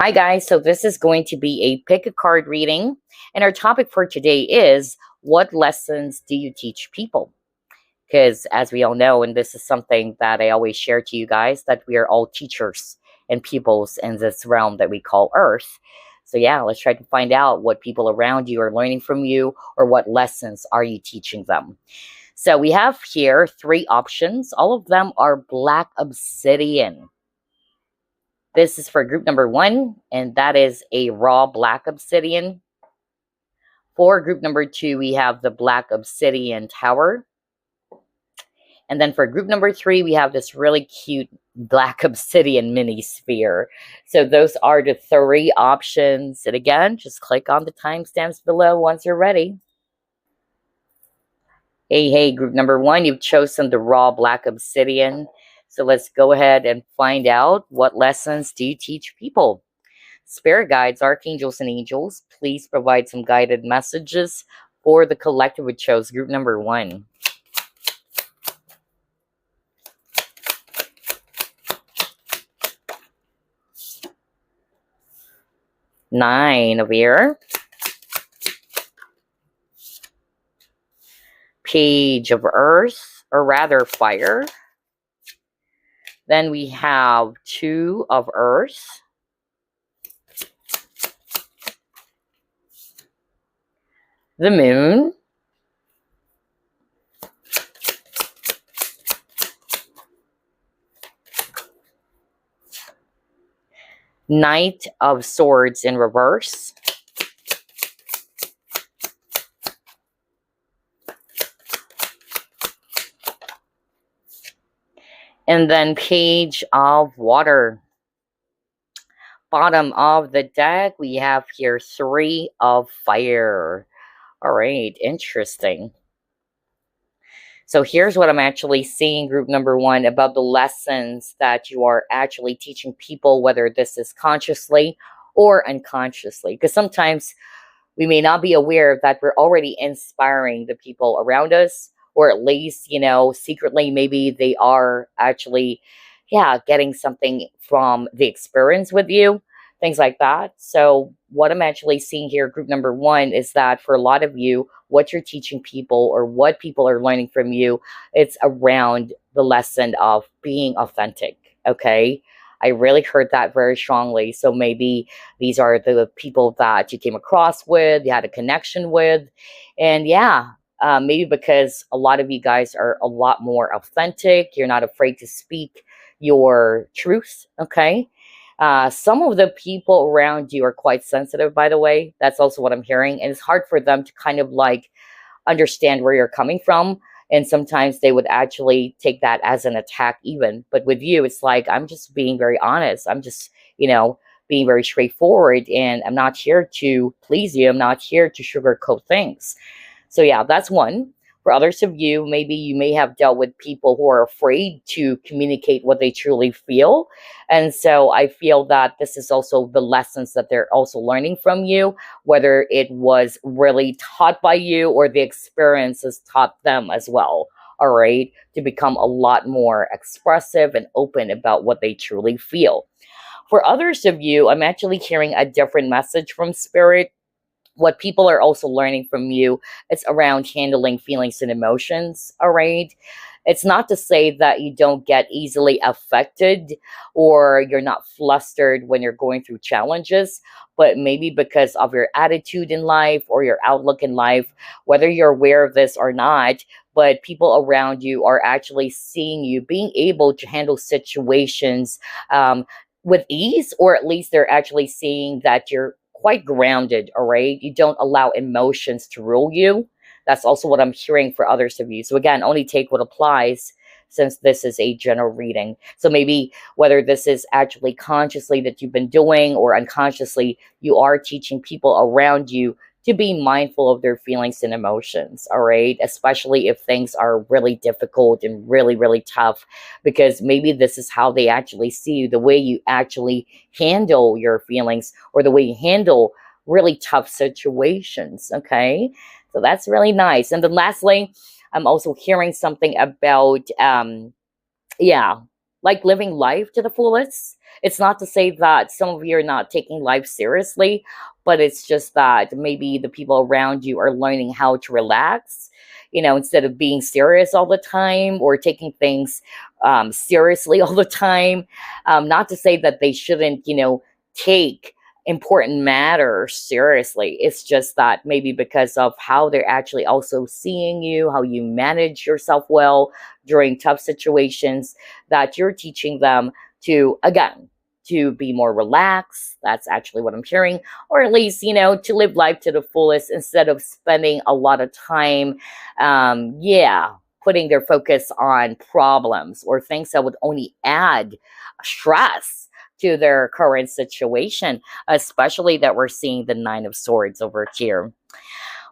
Hi guys, so this is going to be a pick a card reading, and our topic for today is what lessons do you teach people? Because as we all know, and this is something that I always share to you guys, that we are all teachers and pupils in this realm that we call Earth. So yeah, let's try to find out what people around you are learning from you, or what lessons are you teaching them. So we have here three options. All of them are black obsidian. This is for group number one, and that is a raw black obsidian. For group number two, we have the black obsidian tower. And then for group number three, we have this really cute black obsidian mini sphere. So those are the three options. And again, just click on the timestamps below once you're ready. Hey, group number one, you've chosen the raw black obsidian. So let's go ahead and find out what lessons do you teach people. Spirit guides, archangels, and angels, please provide some guided messages for the collective who chose group number one. Nine of air. Page of earth, or rather fire. Then we have two of earth. The moon. Knight of swords in reverse. And then page of water. Bottom of the deck, we have here three of fire. All right, interesting. So here's what I'm actually seeing, group number one, about the lessons that you are actually teaching people, whether this is consciously or unconsciously. Because sometimes we may not be aware that we're already inspiring the people around us, or at least, secretly, maybe they are actually, getting something from the experience with you, things like that. So what I'm actually seeing here, group number one, is that for a lot of you, what you're teaching people or what people are learning from you, it's around the lesson of being authentic, okay? I really heard that very strongly. So maybe these are the people that you came across with, you had a connection with, and maybe because a lot of you guys are a lot more authentic, you're not afraid to speak your truth, okay? Some of the people around you are quite sensitive, by the way. That's also what I'm hearing. And it's hard for them to kind of like understand where you're coming from. And sometimes they would actually take that as an attack even. But with you, it's like, I'm just being very honest. I'm just, being very straightforward. And I'm not here to please you. I'm not here to sugarcoat things. So yeah, that's one. For others of you, maybe you may have dealt with people who are afraid to communicate what they truly feel. And so I feel that this is also the lessons that they're also learning from you, whether it was really taught by you or the experiences taught them as well. All right, to become a lot more expressive and open about what they truly feel. For others of you, I'm actually hearing a different message from Spirit. What people are also learning from you, it's around handling feelings and emotions. All right, it's not to say that you don't get easily affected or you're not flustered when you're going through challenges, but maybe because of your attitude in life or your outlook in life, whether you're aware of this or not, but people around you are actually seeing you being able to handle situations with ease, or at least they're actually seeing that you're quite grounded, all right? You don't allow emotions to rule you. That's also what I'm hearing for others of you. So again, only take what applies, since this is a general reading. So maybe whether this is actually consciously that you've been doing or unconsciously, you are teaching people around you to be mindful of their feelings and emotions, all right? Especially if things are really difficult and really, really tough, because maybe this is how they actually see you, the way you actually handle your feelings or the way you handle really tough situations, okay? So that's really nice. And then lastly, I'm also hearing something about, like living life to the fullest. It's not to say that some of you are not taking life seriously, but it's just that maybe the people around you are learning how to relax, instead of being serious all the time or taking things seriously all the time. Not to say that they shouldn't, take important matters seriously. It's just that maybe because of how they're actually also seeing you, how you manage yourself well during tough situations, that you're teaching them to, again, to be more relaxed. That's actually what I'm hearing. Or at least, to live life to the fullest instead of spending a lot of time, putting their focus on problems or things that would only add stress to their current situation, especially that we're seeing the Nine of Swords over here.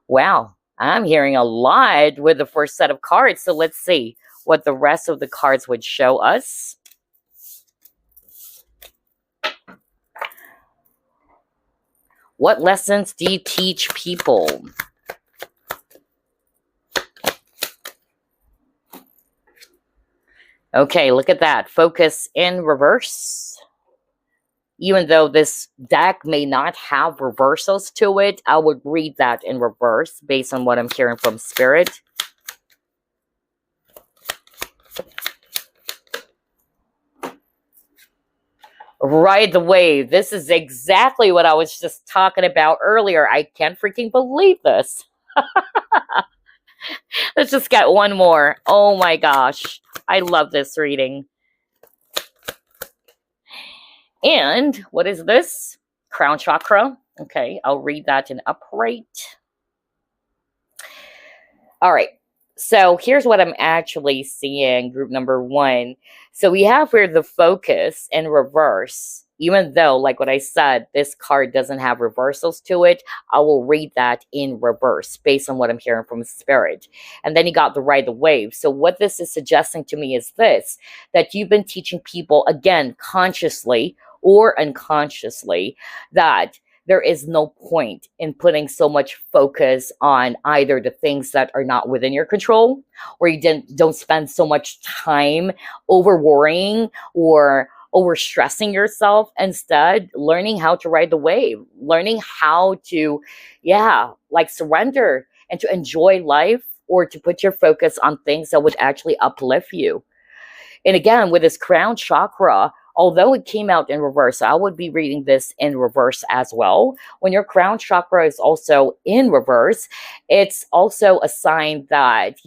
Wow, I'm hearing a lot with the first set of cards. So let's see what the rest of the cards would show us. What lessons do you teach people? Okay, look at that. Focus in reverse. Even though this deck may not have reversals to it, I would read that in reverse based on what I'm hearing from Spirit. Ride the wave. This is exactly what I was just talking about earlier. I can't freaking believe this. Let's just get one more. Oh my gosh. I love this reading. And what is this? Crown chakra. Okay, I'll read that in upright. All right. So here's what I'm actually seeing, group number one. So we have here the focus in reverse. Even though, like what I said, this card doesn't have reversals to it, I will read that in reverse based on what I'm hearing from Spirit. And then you got the ride the wave. So what this is suggesting to me is this, that you've been teaching people, again, consciously or unconsciously, that there is no point in putting so much focus on either the things that are not within your control, or you don't spend so much time over worrying or over stressing yourself. Instead, learning how to ride the wave, learning how to, surrender and to enjoy life, or to put your focus on things that would actually uplift you. And again, with this crown chakra, although it came out in reverse, I would be reading this in reverse as well. When your crown chakra is also in reverse, it's also a sign that,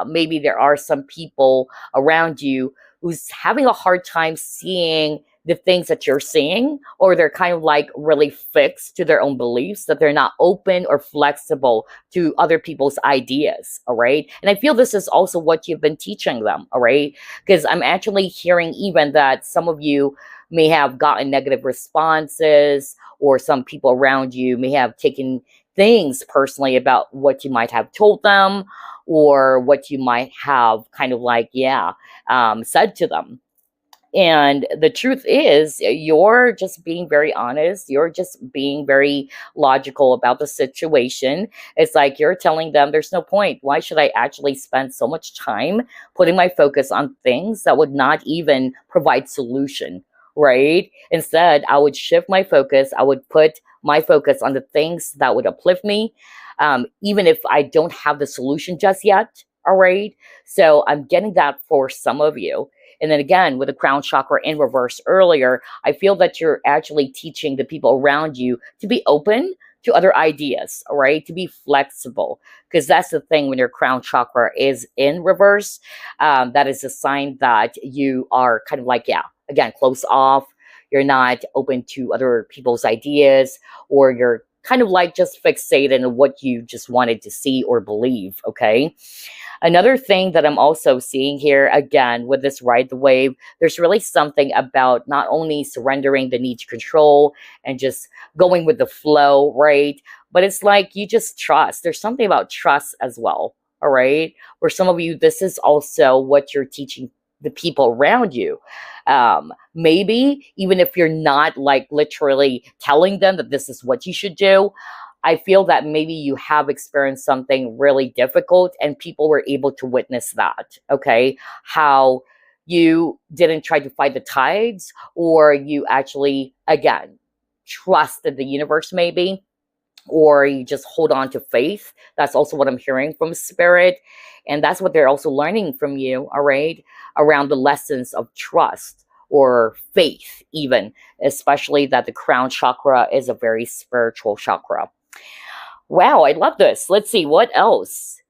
maybe there are some people around you who's having a hard time seeing the things that you're seeing, or they're kind of like really fixed to their own beliefs, that they're not open or flexible to other people's ideas, all right? And I feel this is also what you've been teaching them, all right? Because I'm actually hearing even that some of you may have gotten negative responses, or some people around you may have taken things personally about what you might have told them, or what you might have kind of like, said to them. And the truth is, you're just being very honest. You're just being very logical about the situation. It's like you're telling them there's no point. Why should I actually spend so much time putting my focus on things that would not even provide solution, right? Instead, I would shift my focus. I would put my focus on the things that would uplift me, even if I don't have the solution just yet, all right? So I'm getting that for some of you. And then again, with the crown chakra in reverse earlier, I feel that you're actually teaching the people around you to be open to other ideas, all right? To be flexible, because that's the thing when your crown chakra is in reverse. That is a sign that you are kind of like, again, close off. You're not open to other people's ideas, or you're kind of like just fixated on what you just wanted to see or believe, okay? Another thing that I'm also seeing here, again, with this ride the wave, there's really something about not only surrendering the need to control and just going with the flow, right? But it's like you just trust. There's something about trust as well, all right? For some of you, this is also what you're teaching the people around you. Maybe even if you're not like literally telling them that this is what you should do, I feel that maybe you have experienced something really difficult and people were able to witness that, okay? How you didn't try to fight the tides, or you actually, again, trusted the universe maybe, or you just hold on to faith. That's also what I'm hearing from spirit. And that's what they're also learning from you, all right? Around the lessons of trust or faith, even, especially that the crown chakra is a very spiritual chakra. Wow, I love this. Let's see, what else?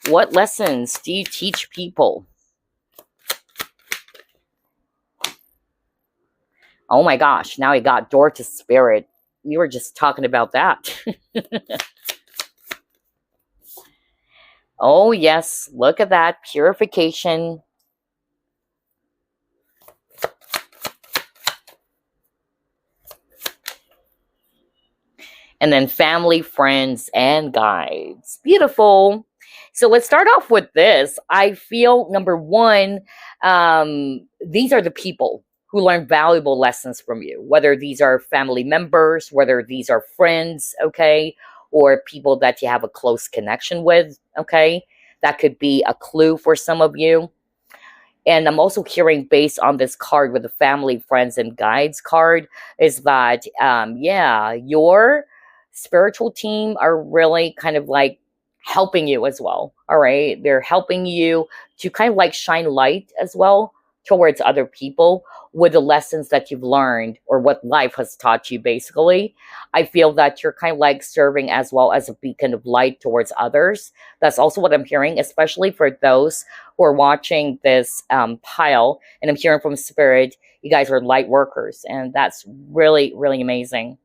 What lessons do you teach people? Oh my gosh, now I got door to spirit. We were just talking about that. Oh yes, look at that, purification. And then family, friends, and guides. Beautiful. So let's start off with this. I feel number one, these are the people who learn valuable lessons from you, whether these are family members, whether these are friends, okay, or people that you have a close connection with, okay. That could be a clue for some of you. And I'm also hearing, based on this card with the family, friends, and guides card, is that, yeah, your spiritual team are really kind of like helping you as well. All right. They're helping you to kind of like shine light as well towards other people with the lessons that you've learned or what life has taught you, basically. I feel that you're kind of like serving as well as a beacon of light towards others. That's also what I'm hearing, especially for those who are watching this pile. And I'm hearing from spirit, you guys are light workers. And that's really, really amazing.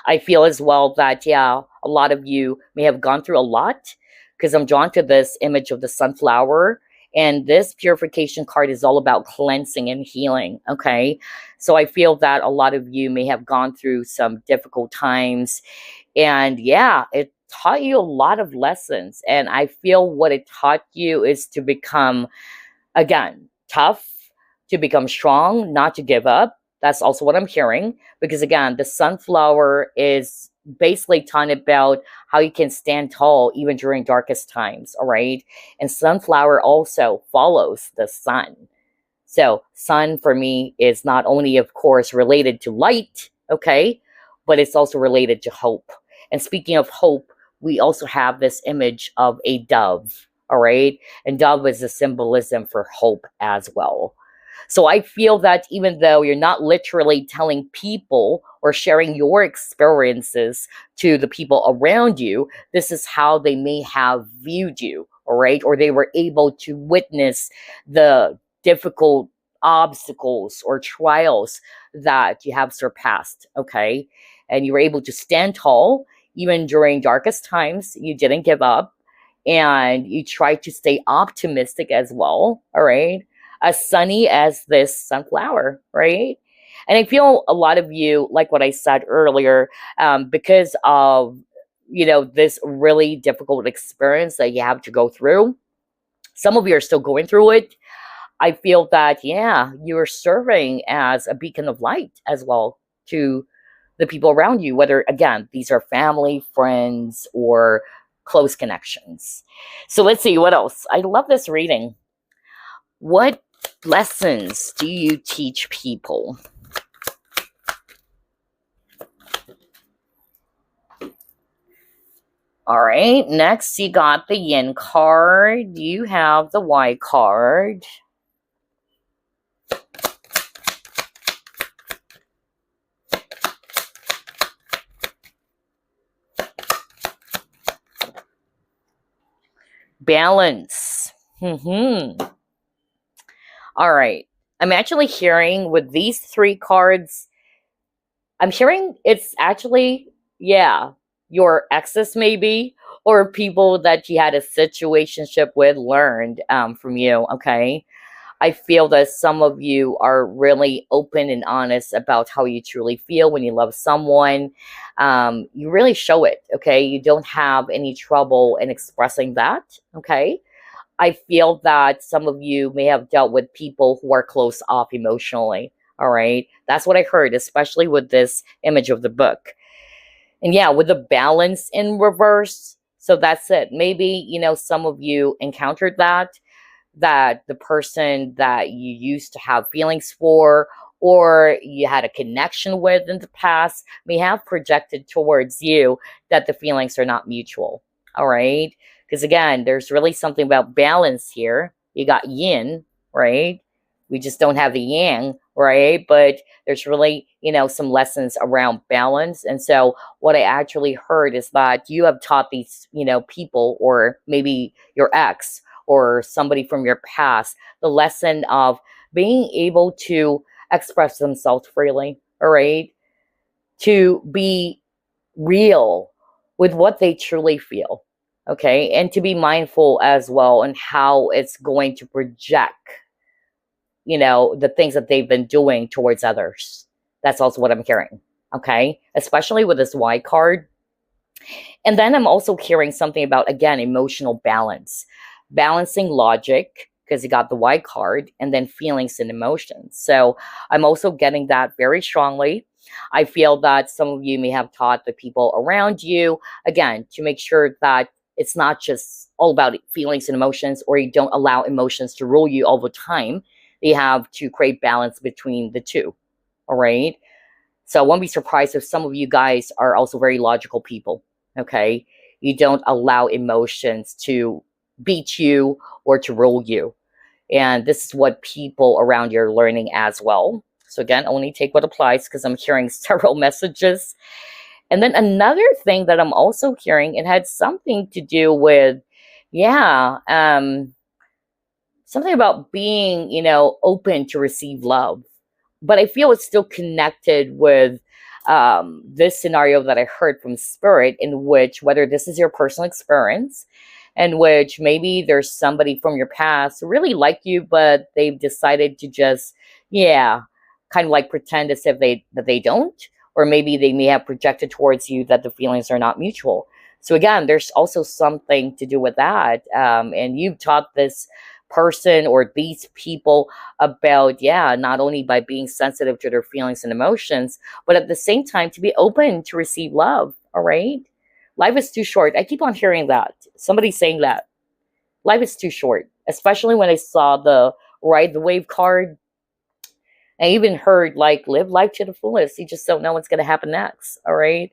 I feel as well that, yeah, a lot of you may have gone through a lot, because I'm drawn to this image of the sunflower. And this purification card is all about cleansing and healing. Okay. So I feel that a lot of you may have gone through some difficult times. And yeah, it taught you a lot of lessons. And I feel what it taught you is to become, again, tough, to become strong, not to give up. That's also what I'm hearing. Because again, the sunflower is basically talking about how you can stand tall even during darkest times. All right. And sunflower also follows the sun. So sun for me is not only, of course, related to light, okay, but it's also related to hope. And speaking of hope, we also have this image of a dove. All right. And dove is a symbolism for hope as well. So I feel that even though you're not literally telling people or sharing your experiences to the people around you, this is how they may have viewed you, all right? Or they were able to witness the difficult obstacles or trials that you have surpassed, okay? And you were able to stand tall even during darkest times. You didn't give up, and you tried to stay optimistic as well, all right? As sunny as this sunflower, right? And I feel a lot of you, like what I said earlier, because of, this really difficult experience that you have to go through. Some of you are still going through it. I feel that, yeah, you're serving as a beacon of light as well to the people around you, whether, again, these are family, friends, or close connections. So let's see, what else? I love this reading. What lessons do you teach people? All right, next you got the yin card. You have the Y card. Balance. All right. I'm actually hearing with these three cards, I'm hearing it's actually, yeah, your exes maybe, or people that you had a situationship with learned from you, okay? I feel that some of you are really open and honest about how you truly feel when you love someone. You really show it, okay? You don't have any trouble in expressing that, okay? I feel that some of you may have dealt with people who are close off emotionally. All right. That's what I heard, especially with this image of the book. And yeah, with the balance in reverse. So that's it. Maybe, some of you encountered that. that the person that you used to have feelings for or you had a connection with in the past may have projected towards you that the feelings are not mutual. All right. Because again, there's really something about balance here. You got yin, right? We just don't have the yang, right? But there's really, some lessons around balance. And so what I actually heard is that you have taught these, people, or maybe your ex or somebody from your past, the lesson of being able to express themselves freely, all right? To be real with what they truly feel, okay? And to be mindful as well on how it's going to project, the things that they've been doing towards others. That's also what I'm hearing, okay? Especially with this Y card. And then I'm also hearing something about, again, emotional balance, balancing logic, because you got the Y card, and then feelings and emotions. So I'm also getting that very strongly. I feel that some of you may have taught the people around you, again, to make sure that it's not just all about feelings and emotions, or you don't allow emotions to rule you all the time. You have to create balance between the two, all right? So I won't be surprised if some of you guys are also very logical people, okay? You don't allow emotions to beat you or to rule you. And this is what people around you are learning as well. So again, only take what applies, because I'm hearing several messages. And then another thing that I'm also hearing, it had something to do with, something about being, open to receive love. But I feel it's still connected with this scenario that I heard from Spirit, in which, whether this is your personal experience, in which maybe there's somebody from your past who really like you, but they've decided to just, kind of like pretend as if they don't, or maybe they may have projected towards you that the feelings are not mutual. So again, there's also something to do with that. And you've taught this person or these people about, not only by being sensitive to their feelings and emotions, but at the same time to be open to receive love. All right. Life is too short. I keep on hearing that. Somebody saying that. Life is too short. Especially when I saw the Ride the Wave card. I even heard, like, live life to the fullest. You just don't know what's going to happen next. All right.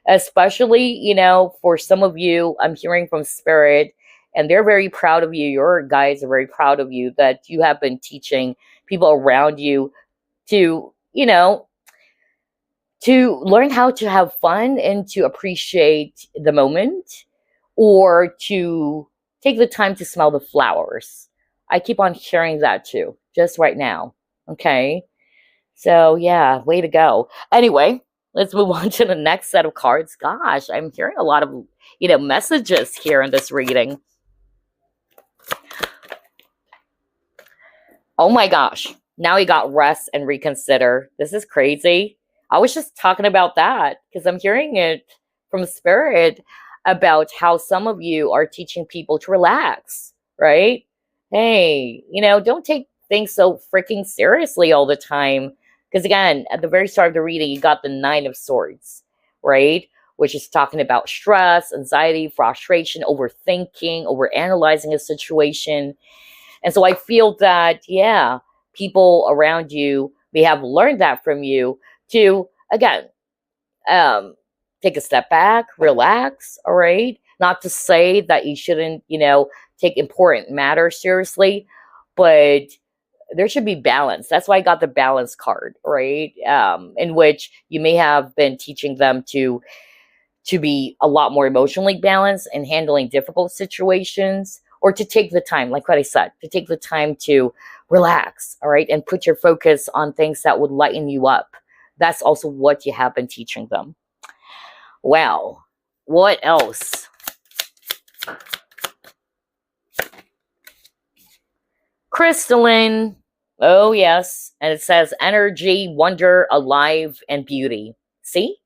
Especially, for some of you, I'm hearing from Spirit, and they're very proud of you. Your guides are very proud of you that you have been teaching people around you to, to learn how to have fun and to appreciate the moment, or to take the time to smell the flowers. I keep on hearing that too, just right now. Okay. So yeah, way to go. Anyway, let's move on to the next set of cards. Gosh, I'm hearing a lot of, messages here in this reading. Oh my gosh. Now you got rest and reconsider. This is crazy. I was just talking about that because I'm hearing it from Spirit about how some of you are teaching people to relax, right? Hey, don't take things so freaking seriously all the time. Because again, at the very start of the reading, you got the Nine of Swords, right? Which is talking about stress, anxiety, frustration, overthinking, overanalyzing a situation. And so I feel that, people around you may have learned that from you to, again, take a step back, relax, all right? Not to say that you shouldn't, take important matters seriously, but there should be balance. That's why I got the balance card, right? In which you may have been teaching them to be a lot more emotionally balanced and handling difficult situations, or to take the time, like what I said, to take the time to relax, all right, and put your focus on things that would lighten you up. That's also what you have been teaching them. Well, what else? Crystalline. Oh, yes. And it says energy, wonder, alive, and beauty. See?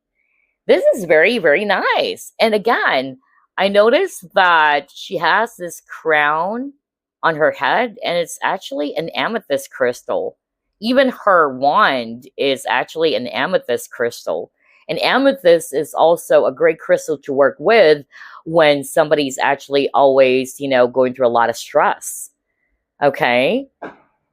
This is very, very nice. And again, I noticed that she has this crown on her head, and it's actually an amethyst crystal. Even her wand is actually an amethyst crystal. And amethyst is also a great crystal to work with when somebody's actually always, going through a lot of stress. Okay.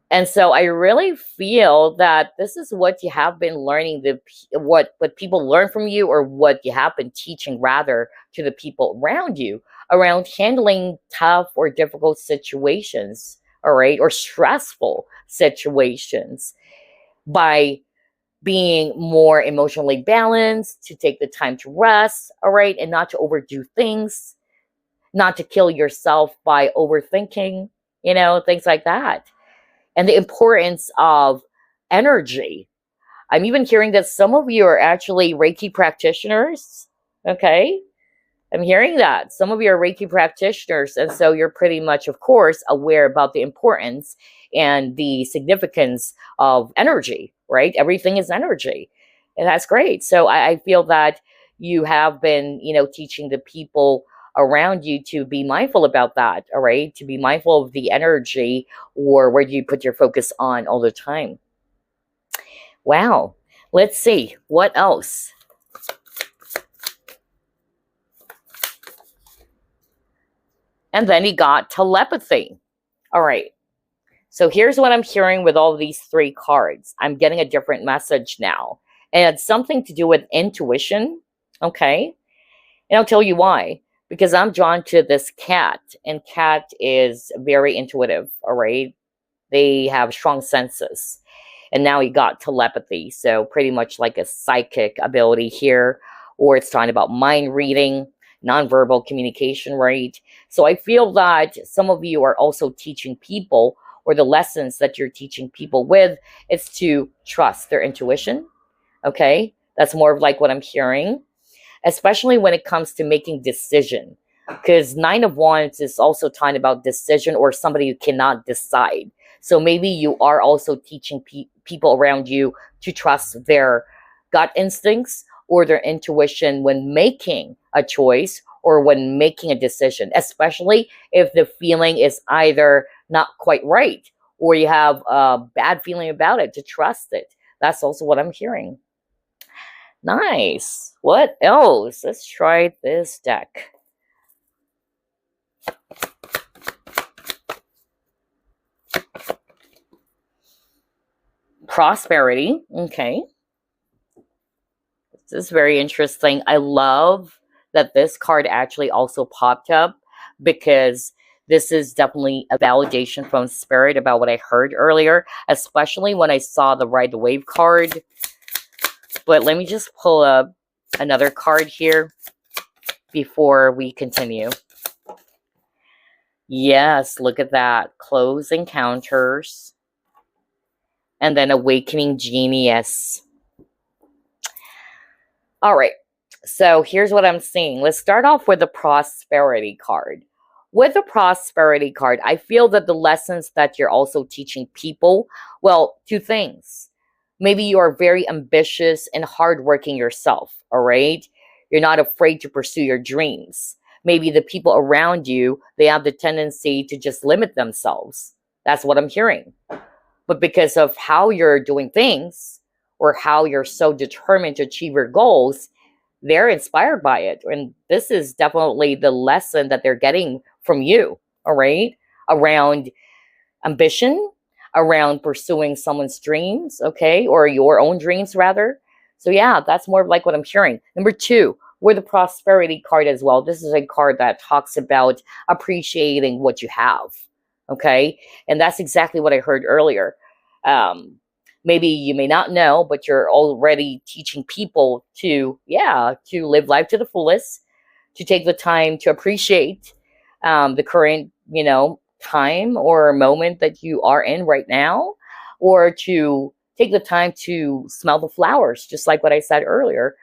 And so I really feel that this is what you have been learning, what people learn from you, or what you have been teaching rather to the people around you, around handling tough or difficult situations, all right, or stressful situations, by being more emotionally balanced, to take the time to rest, all right, and not to overdo things, not to kill yourself by overthinking, things like that. And the importance of energy. I'm even hearing that some of you are actually Reiki practitioners. Okay. I'm hearing that some of you are Reiki practitioners. And so you're pretty much, of course, aware about the importance and the significance of energy, right? Everything is energy. And that's great. So I feel that you have been, teaching the people around you to be mindful about that, all right? To be mindful of the energy, or where do you put your focus on all the time. Wow. Let's see. What else? And then he got telepathy. All right. So here's what I'm hearing with all these three cards. I'm getting a different message now. And it's something to do with intuition. Okay. And I'll tell you why. Because I'm drawn to this cat, and cat is very intuitive. All right. They have strong senses. And now he got telepathy. So pretty much like a psychic ability here, or it's talking about mind reading, nonverbal communication, right? So I feel that some of you are also teaching people, or the lessons that you're teaching people with, is to trust their intuition. Okay. That's more of like what I'm hearing, especially when it comes to making decision. Because Nine of Wands is also talking about decision, or somebody who cannot decide. So maybe you are also teaching people around you to trust their gut instincts or their intuition when making a choice or when making a decision, especially if the feeling is either not quite right or you have a bad feeling about it, to trust it. That's also what I'm hearing. Nice. What else? Let's try this deck. Prosperity. Okay. This is very interesting. I love that this card actually also popped up, because this is definitely a validation from spirit about what I heard earlier, especially when I saw the Ride the Wave card. But let me just pull up another card here before we continue. Yes, look at that. Close encounters. And then Awakening Genius. All right. So here's what I'm seeing. Let's start off with the Prosperity card. With the Prosperity card, I feel that the lessons that you're also teaching people, well, two things. Maybe you are very ambitious and hardworking yourself, all right? You're not afraid to pursue your dreams. Maybe the people around you, they have the tendency to just limit themselves. That's what I'm hearing. But because of how you're doing things, or how you're so determined to achieve your goals, they're inspired by it. And this is definitely the lesson that they're getting from you, all right? Around ambition, around pursuing someone's dreams, okay? Or your own dreams, rather. So yeah, that's more like what I'm hearing. Number two, with the Prosperity card as well, this is a card that talks about appreciating what you have, okay? And that's exactly what I heard earlier. Maybe you may not know, but you're already teaching people to live life to the fullest, to take the time to appreciate the current, time or moment that you are in right now, or to take the time to smell the flowers, just like what I said earlier.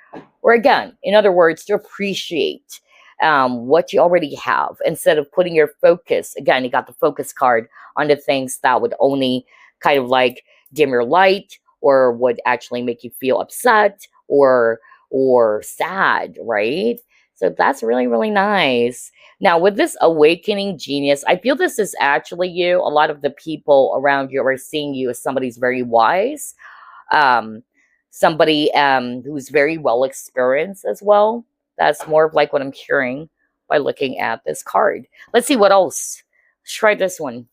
Or again, in other words, to appreciate what you already have, instead of putting your focus, again, you got the focus card, on the things that would only kind of like dim your light, or would actually make you feel upset or sad, right? So that's really, really nice. Now, with this Awakening Genius, I feel this is actually you. A lot of the people around you are seeing you as somebody who's very wise, um, somebody who's very well experienced as well. That's more of like what I'm hearing by looking at this card. Let's see what else. Let's try this one.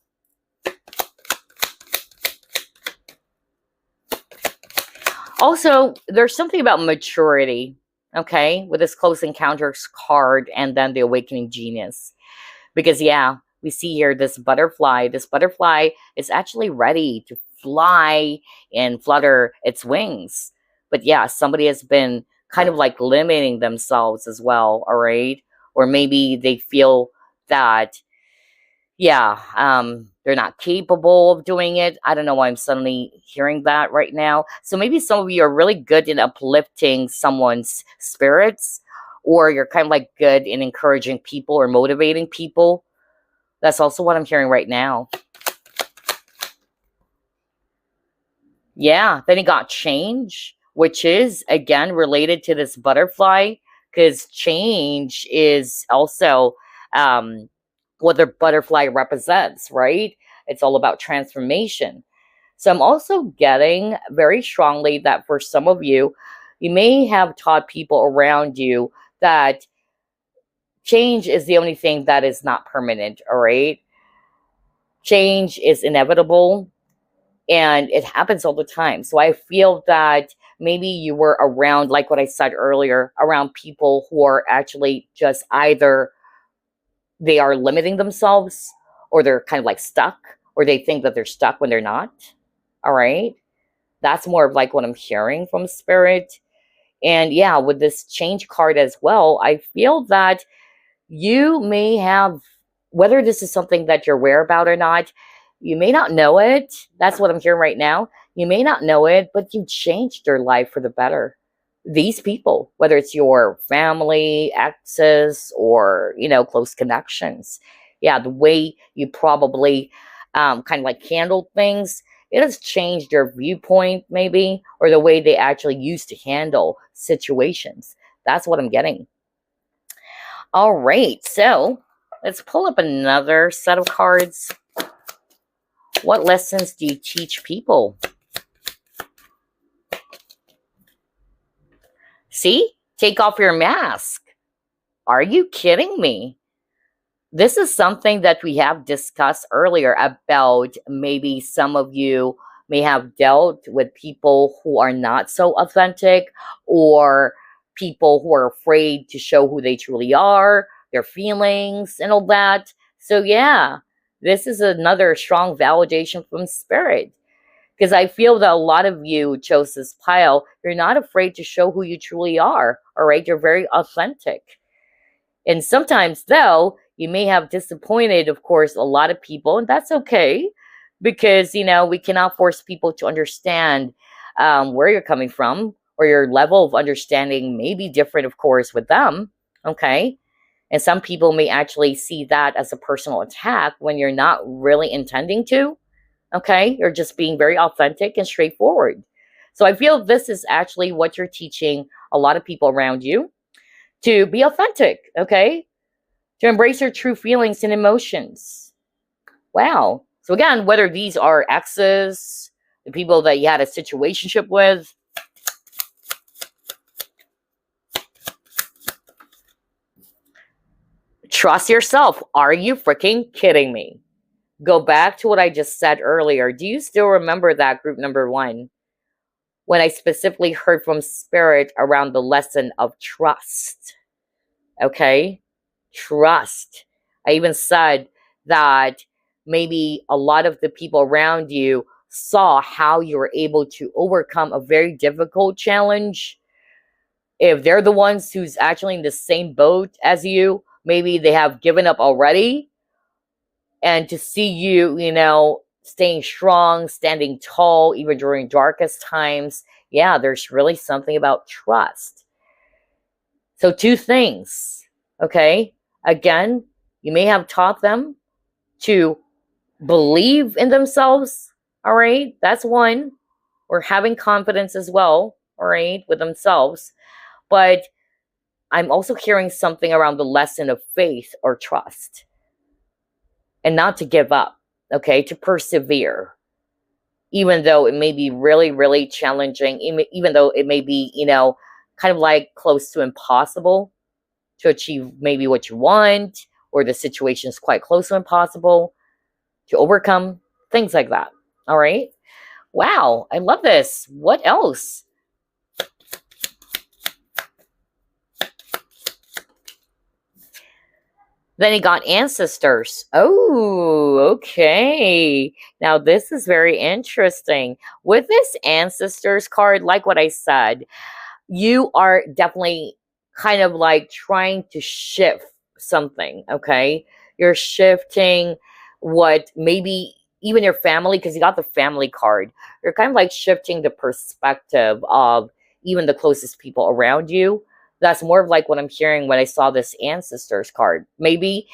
Also, there's something about maturity, okay, with this Close Encounters card and then the Awakening Genius. Because, yeah, we see here this butterfly. This butterfly is actually ready to fly and flutter its wings. But, yeah, somebody has been kind of like limiting themselves as well, all right? Or maybe they feel that, yeah, they're not capable of doing it. I don't know why I'm suddenly hearing that right now. So maybe some of you are really good in uplifting someone's spirits, or you're kind of like good in encouraging people or motivating people. That's also what I'm hearing right now. Yeah, then he got change, which is again related to this butterfly, because change is also what the butterfly represents, right? It's all about transformation. So I'm also getting very strongly that for some of you, you may have taught people around you that change is the only thing that is not permanent, all right? Change is inevitable and it happens all the time. So I feel that maybe you were around, like what I said earlier, around people who are actually just either they are limiting themselves or they're kind of like stuck or they think that they're stuck when they're not. All right. That's more of like what I'm hearing from spirit. And yeah, with this change card as well, I feel that you may have, whether this is something that you're aware about or not, you may not know it. That's what I'm hearing right now. You may not know it, but you changed your life for the better. These people, whether it's your family, exes, or, close connections. Yeah, the way you probably kind of like handled things, it has changed your viewpoint maybe, or the way they actually used to handle situations. That's what I'm getting. All right, so let's pull up another set of cards. What lessons do you teach people? See? Take off your mask. Are you kidding me? This is something that we have discussed earlier about maybe some of you may have dealt with people who are not so authentic or people who are afraid to show who they truly are, their feelings and all that. So yeah, this is another strong validation from spirit. Because I feel that a lot of you chose this pile. You're not afraid to show who you truly are. All right. You're very authentic. And sometimes, though, you may have disappointed, of course, a lot of people. And that's okay. Because, we cannot force people to understand where you're coming from, or your level of understanding may be different, of course, with them. Okay. And some people may actually see that as a personal attack when you're not really intending to. Okay, you're just being very authentic and straightforward. So I feel this is actually what you're teaching a lot of people around you, to be authentic, okay? To embrace your true feelings and emotions. Wow. So again, whether these are exes, the people that you had a situationship with, trust yourself. Are you freaking kidding me? Go back to what I just said earlier. Do you still remember that group number 1? When I specifically heard from spirit around the lesson of trust. Okay? Trust. I even said that maybe a lot of the people around you saw how you were able to overcome a very difficult challenge. If they're the ones who's actually in the same boat as you, maybe they have given up already. And to see you, staying strong, standing tall, even during darkest times, yeah, there's really something about trust. So 2 things, okay? Again, you may have taught them to believe in themselves, all right? That's 1. Or having confidence as well, all right, with themselves. But I'm also hearing something around the lesson of faith or trust. And not to give up, okay? To persevere. Even though it may be really, really challenging, even though it may be, kind of like close to impossible to achieve maybe what you want, or the situation is quite close to impossible to overcome, things like that. All right? Wow, I love this. What else? Then he got ancestors. Oh, okay. Now this is very interesting. With this ancestors card, like what I said, you are definitely kind of like trying to shift something, okay? You're shifting what maybe even your family, because you got the family card, you're kind of like shifting the perspective of even the closest people around you. That's more of like what I'm hearing when I saw this ancestors card. Maybe,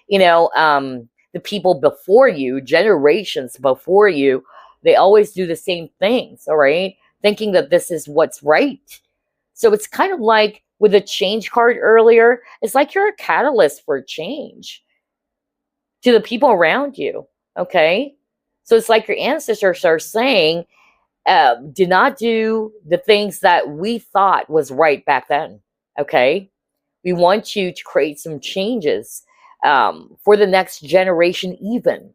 the people before you, generations before you, they always do the same things, all right? Thinking that this is what's right. So it's kind of like with the change card earlier, it's like you're a catalyst for change to the people around you. Okay. So it's like your ancestors are saying, do not do the things that we thought was right back then. Okay. We want you to create some changes for the next generation, even.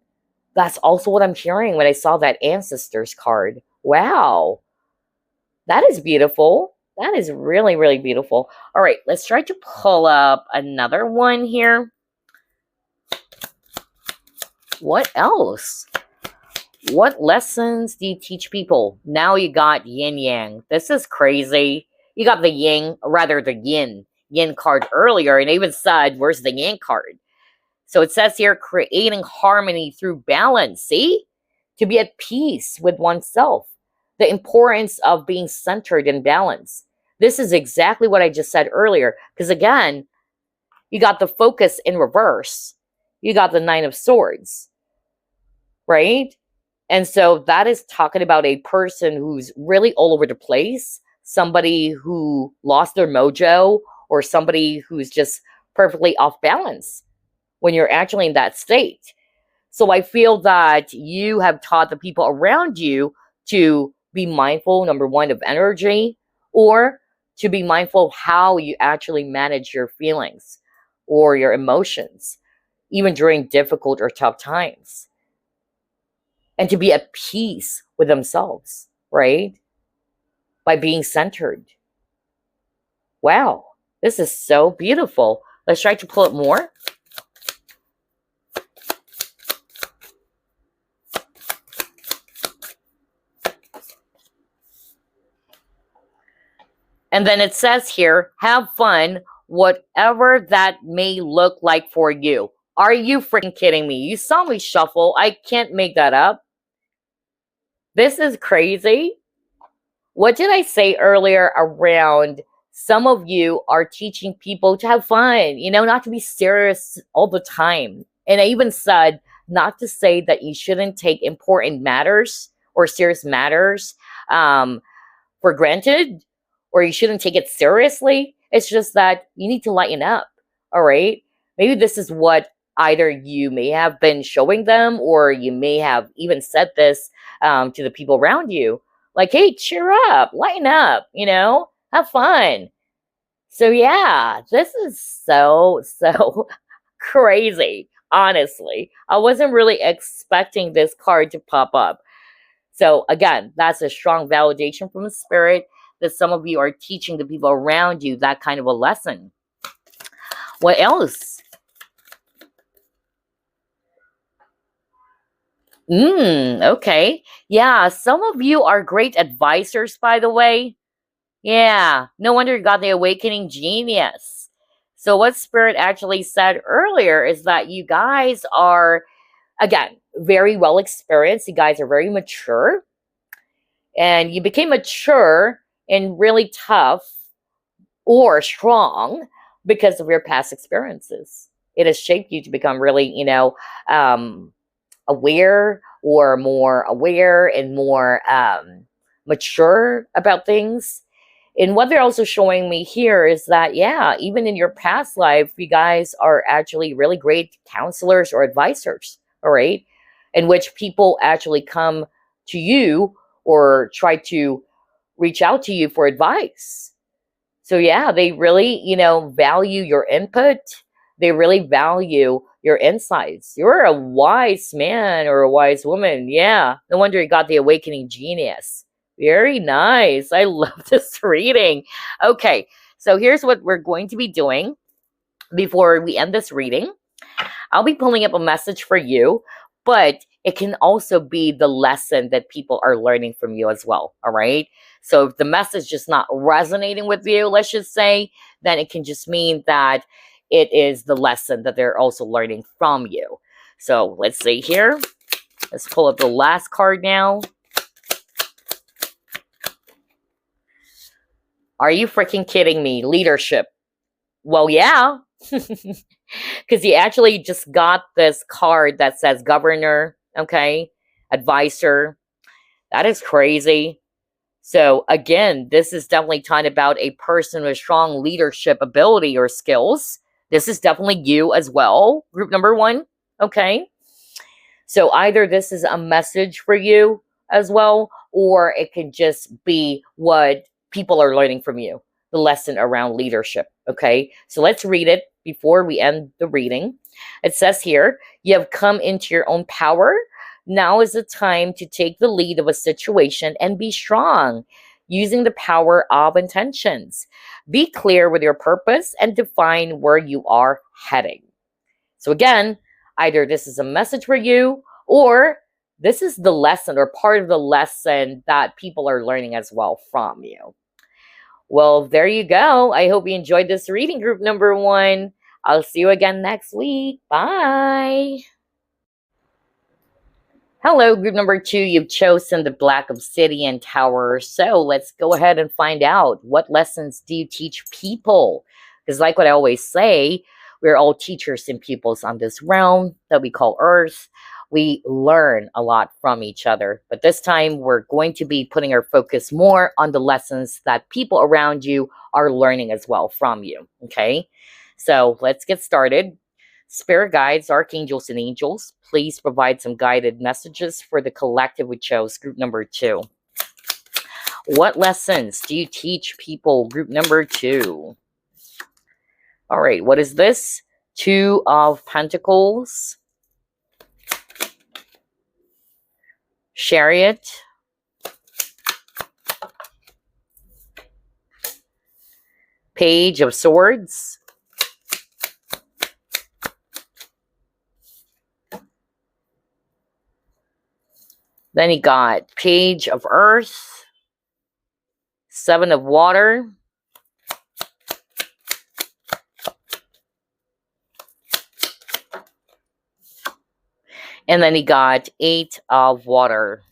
That's also what I'm hearing when I saw that ancestors card. Wow. That is beautiful. That is really, really beautiful. All right, let's try to pull up another one here. What else? What lessons do you teach people? Now you got yin yang. This is crazy. You got the yin card earlier, and even said, where's the yang card? So it says here, creating harmony through balance. See? To be at peace with oneself. The importance of being centered and balanced. This is exactly what I just said earlier. Because again, you got the focus in reverse. You got the Nine of Swords. Right? And so that is talking about a person who's really all over the place. Somebody who lost their mojo. Or somebody who's just perfectly off balance when you're actually in that state. So I feel that you have taught the people around you to be mindful, number one, of energy, or to be mindful of how you actually manage your feelings or your emotions, even during difficult or tough times. And to be at peace with themselves, right? By being centered. Wow, this is so beautiful. Let's try to pull it more. And then it says here, have fun, whatever that may look like for you. Are you freaking kidding me? You saw me shuffle. I can't make that up. This is crazy. What did I say earlier around some of you are teaching people to have fun, not to be serious all the time. And I even said not to say that you shouldn't take important matters or serious matters for granted, or you shouldn't take it seriously. It's just that you need to lighten up, all right? Maybe this is what either you may have been showing them, or you may have even said this to the people around you. Like, hey, cheer up, lighten up, have fun. So yeah, this is so crazy, honestly. I wasn't really expecting this card to pop up. So again, that's a strong validation from the spirit that some of you are teaching the people around you that kind of a lesson. What else? Okay. Yeah, some of you are great advisors, by the way. Yeah, no wonder you got the awakening genius. So what Spirit actually said earlier is that you guys are, again, very well experienced. You guys are very mature. And you became mature and really tough or strong because of your past experiences. It has shaped you to become really, aware, or more aware and more mature about things. And what they're also showing me here is that, yeah, even in your past life, you guys are actually really great counselors or advisors, all right? In which people actually come to you or try to reach out to you for advice. So yeah, they really, value your input. They really value your insights. You're a wise man or a wise woman. Yeah, no wonder you got the awakening genius. Very nice. I love this reading. Okay, so here's what we're going to be doing before we end this reading. I'll be pulling up a message for you, but it can also be the lesson that people are learning from you as well. All right. So if the message is just not resonating with you, let's just say, then it can just mean that it is the lesson that they're also learning from you. So let's see here. Let's pull up the last card now. Are you freaking kidding me? Leadership. Well, yeah. Because you actually just got this card that says governor, okay, advisor. That is crazy. So again, this is definitely talking about a person with strong leadership ability or skills. This is definitely you as well, group number 1, okay? So either this is a message for you as well, or it can just be what people are learning from you, the lesson around leadership, okay? So let's read it before we end the reading. It says here, you have come into your own power. Now is the time to take the lead of a situation and be strong, using the power of intentions. Be clear with your purpose and define where you are heading. So again, either this is a message for you, or this is the lesson or part of the lesson that people are learning as well from you. Well, there you go. I hope you enjoyed this reading, group number 1. I'll see you again next week. Bye. Hello, group number 2. You've chosen the Black Obsidian Tower. So let's go ahead and find out, what lessons do you teach people? Because like what I always say, we're all teachers and pupils on this realm that we call Earth. We learn a lot from each other. But this time, we're going to be putting our focus more on the lessons that people around you are learning as well from you. Okay? So let's get started. Spirit guides, archangels, and angels, please provide some guided messages for the collective we chose, group number 2. What lessons do you teach people, group number 2? All right, what is this? 2 of Pentacles, Chariot, Page of Swords, then you got Page of Earth, 7 of Water, and then you got 8 of Water.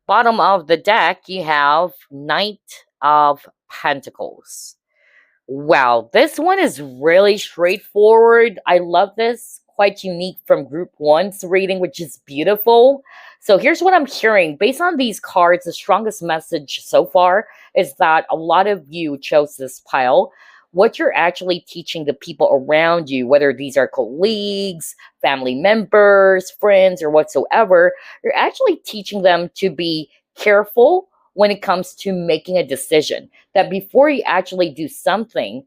Bottom of the deck, you have Knight of Pentacles. Wow, this one is really straightforward. I love this. Quite unique from group 1's reading, which is beautiful. So here's what I'm hearing. Based on these cards, the strongest message so far is that a lot of you chose this pile. What you're actually teaching the people around you, whether these are colleagues, family members, friends, or whatsoever, you're actually teaching them to be careful when it comes to making a decision. That before you actually do something,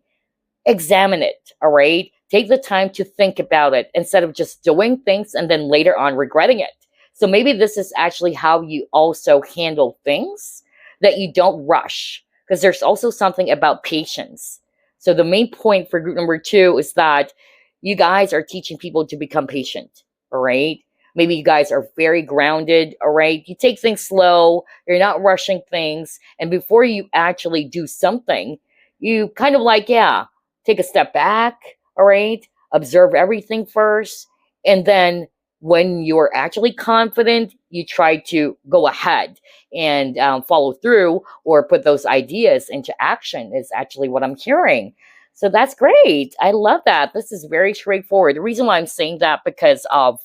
examine it, all right? Take the time to think about it instead of just doing things and then later on regretting it. So maybe this is actually how you also handle things, that you don't rush, because there's also something about patience. So the main point for group number 2 is that you guys are teaching people to become patient, all right? Maybe you guys are very grounded, all right? You take things slow, you're not rushing things, and before you actually do something, you kind of like, take a step back, all right? Observe everything first, and then when you're actually confident, you try to go ahead and follow through or put those ideas into action is actually what I'm hearing. So that's great. I love that. This is very straightforward. The reason why I'm saying that, because of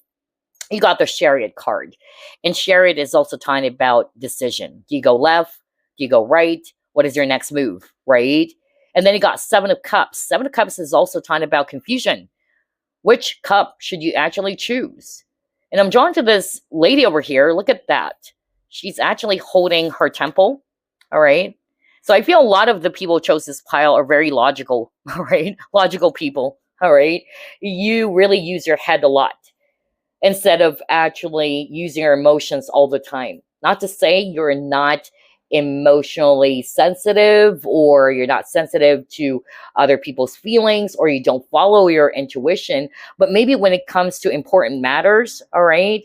you got the Chariot card. And Chariot is also talking about decision. Do you go left? Do you go right? What is your next move, right? And then you got 7 of Cups. 7 of Cups is also talking about confusion. Which cup should you actually choose? And I'm drawn to this lady over here. Look at that. She's actually holding her temple. All right. So I feel a lot of the people who chose this pile are very logical. All right. Logical people. All right. You really use your head a lot instead of actually using your emotions all the time. Not to say you're not emotionally sensitive, or you're not sensitive to other people's feelings, or you don't follow your intuition. But maybe when it comes to important matters, all right,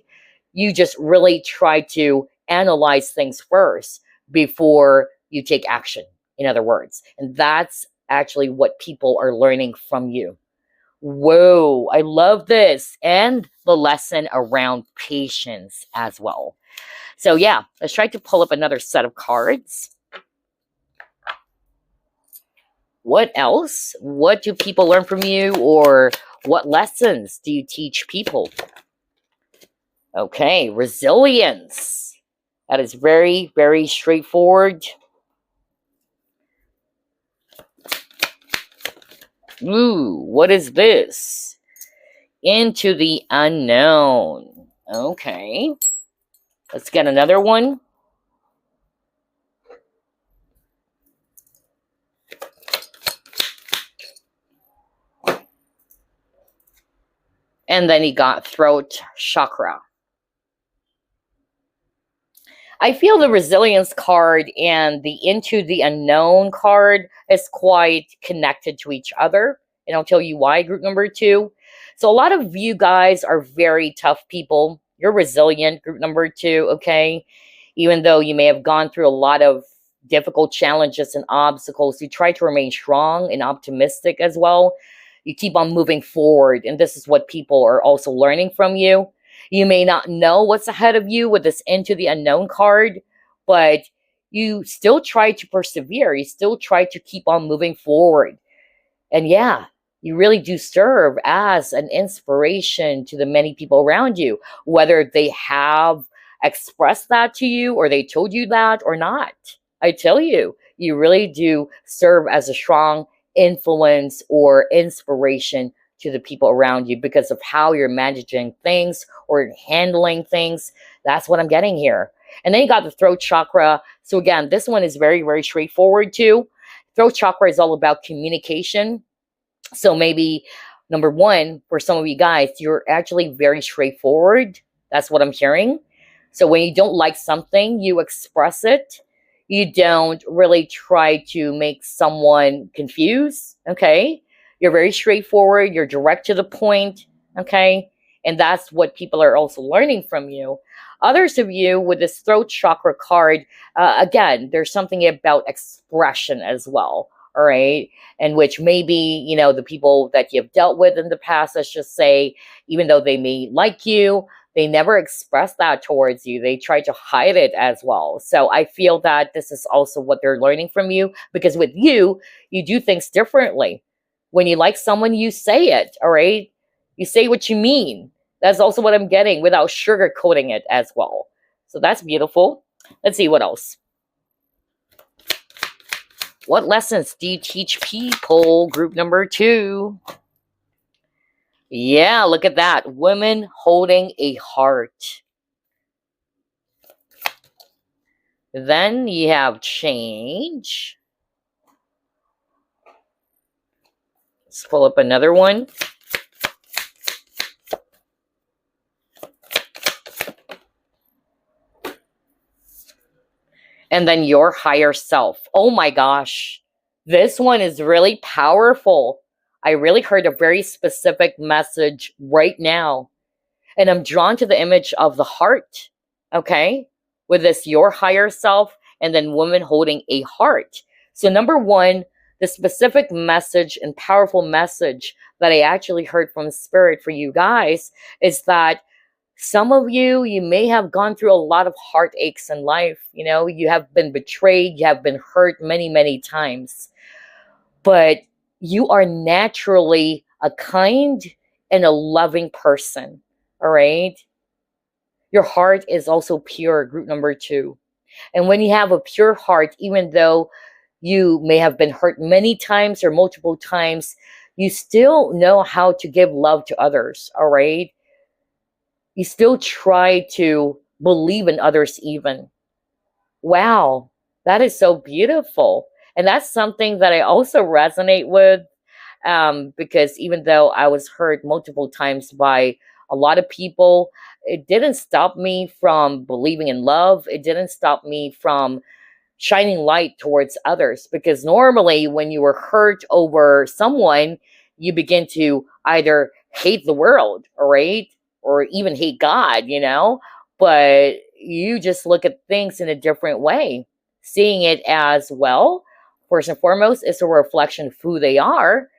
you just really try to analyze things first before you take action, in other words. And that's actually what people are learning from you. Whoa, I love this. And the lesson around patience as well. So yeah, let's try to pull up another set of cards. What else? What do people learn from you, or what lessons do you teach people? Okay, resilience. That is very, very straightforward. Ooh, what is this? Into the unknown. Okay. Let's get another one. And then he got throat chakra. I feel the resilience card and the into the unknown card is quite connected to each other. And I'll tell you why, group number 2. So a lot of you guys are very tough people. You're resilient, group number 2, okay? Even though you may have gone through a lot of difficult challenges and obstacles, you try to remain strong and optimistic as well. You keep on moving forward. And this is what people are also learning from you. You may not know what's ahead of you with this into the unknown card, but you still try to persevere. You still try to keep on moving forward. And yeah, you really do serve as an inspiration to the many people around you, whether they have expressed that to you or they told you that or not. I tell you, you really do serve as a strong influence or inspiration to the people around you because of how you're managing things or handling things. That's what I'm getting here. And then you got the throat chakra. So again, this one is very, very straightforward too. Throat chakra is all about communication. So maybe number 1, for some of you guys, you're actually very straightforward. That's what I'm hearing. So when you don't like something, you express it. You don't really try to make someone confused, okay? You're very straightforward. You're direct to the point, okay? And that's what people are also learning from you. Others of you with this throat chakra card, again, there's something about expression as well, all right? And which maybe, you know, the people that you've dealt with in the past, let's just say, even though they may like you, they never express that towards you. They try to hide it as well. So I feel that this is also what they're learning from you, because with you, you do things differently. When you like someone, you say it, all right? You say what you mean. That's also what I'm getting without sugarcoating it as well. So that's beautiful. Let's see what else. What lessons do you teach people? Group number 2. Yeah, look at that. Women holding a heart. Then you have change. Let's pull up another one. And then your higher self. Oh my gosh. This one is really powerful. I really heard a very specific message right now. And I'm drawn to the image of the heart. Okay? With this your higher self and then woman holding a heart. So number 1, the specific message and powerful message that I actually heard from Spirit for you guys is that some of you, you may have gone through a lot of heartaches in life. You know, you have been betrayed, you have been hurt many, many times. But you are naturally a kind and a loving person, all right? Your heart is also pure, group number 2. And when you have a pure heart, even though you may have been hurt many times or multiple times, you still know how to give love to others, all right? You still try to believe in others even. Wow, that is so beautiful. And that's something that I also resonate with, because even though I was hurt multiple times by a lot of people, it didn't stop me from believing in love. It didn't stop me from shining light towards others. Because normally, when you were hurt over someone, you begin to either hate the world, all right, or even hate God, but you just look at things in a different way, seeing it as, well, first and foremost, it's a reflection of who they are.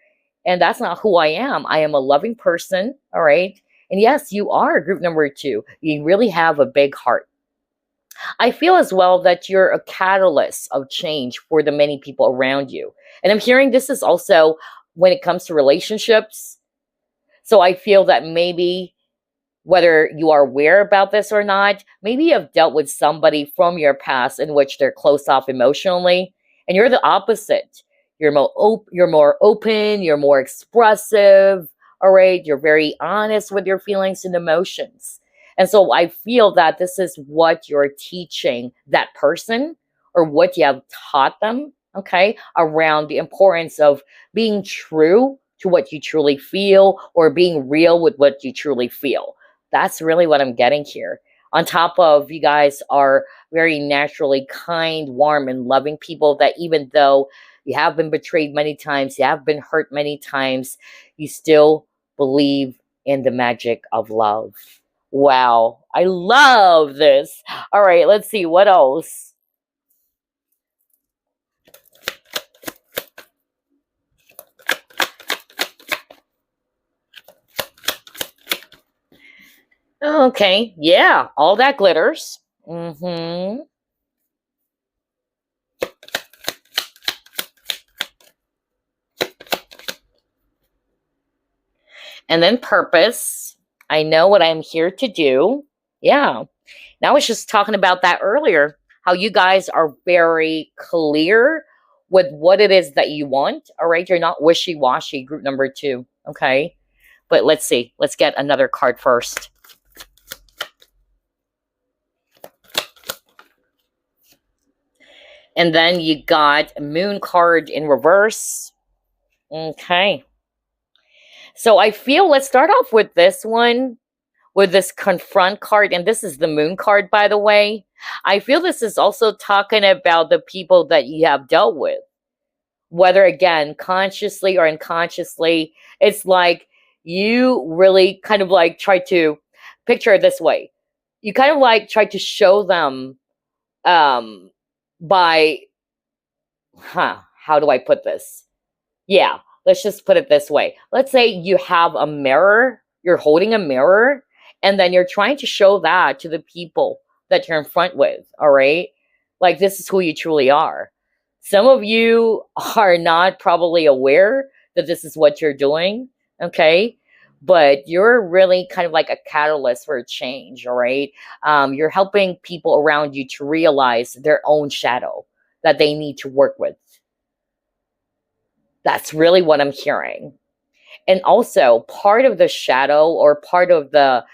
And that's not who I am. I am a loving person, all right? And yes, you are group number 2. You really have a big heart. I feel as well that you're a catalyst of change for the many people around you. And I'm hearing this is also when it comes to relationships. So I feel that maybe, whether you are aware about this or not, maybe you have dealt with somebody from your past in which they're closed off emotionally, and you're the opposite. You're more open, you're more expressive, all right? You're very honest with your feelings and emotions. And so I feel that this is what you're teaching that person, or what you have taught them, okay, around the importance of being true to what you truly feel, or being real with what you truly feel. That's really what I'm getting here. On top of, you guys are very naturally kind, warm, and loving people, that even though you have been betrayed many times, you have been hurt many times, you still believe in the magic of love. Wow, I love this. All right, let's see what else. Okay, yeah, all that glitters. Mm-hmm. And then purpose. I know what I'm here to do. Yeah. Now, I was just talking about that earlier, how you guys are very clear with what it is that you want. All right. You're not wishy washy, group number 2. Okay. But let's see. Let's get another card first. And then you got Moon card in reverse. Okay. So I feel, let's start off with this one, with this confront card. And this is the Moon card, by the way. I feel this is also talking about the people that you have dealt with, whether, again, consciously or unconsciously. It's like you really kind of like try to picture it this way. You kind of like try to show them by, how do I put this? Yeah, let's just put it this way. Let's say you have a mirror, you're holding a mirror, and then you're trying to show that to the people that you're in front with, all right? Like, this is who you truly are. Some of you are not probably aware that this is what you're doing, okay? But you're really kind of like a catalyst for a change, all right? You're helping people around you to realize their own shadow that they need to work with. That's really what I'm hearing. And also, part of the shadow, or part of the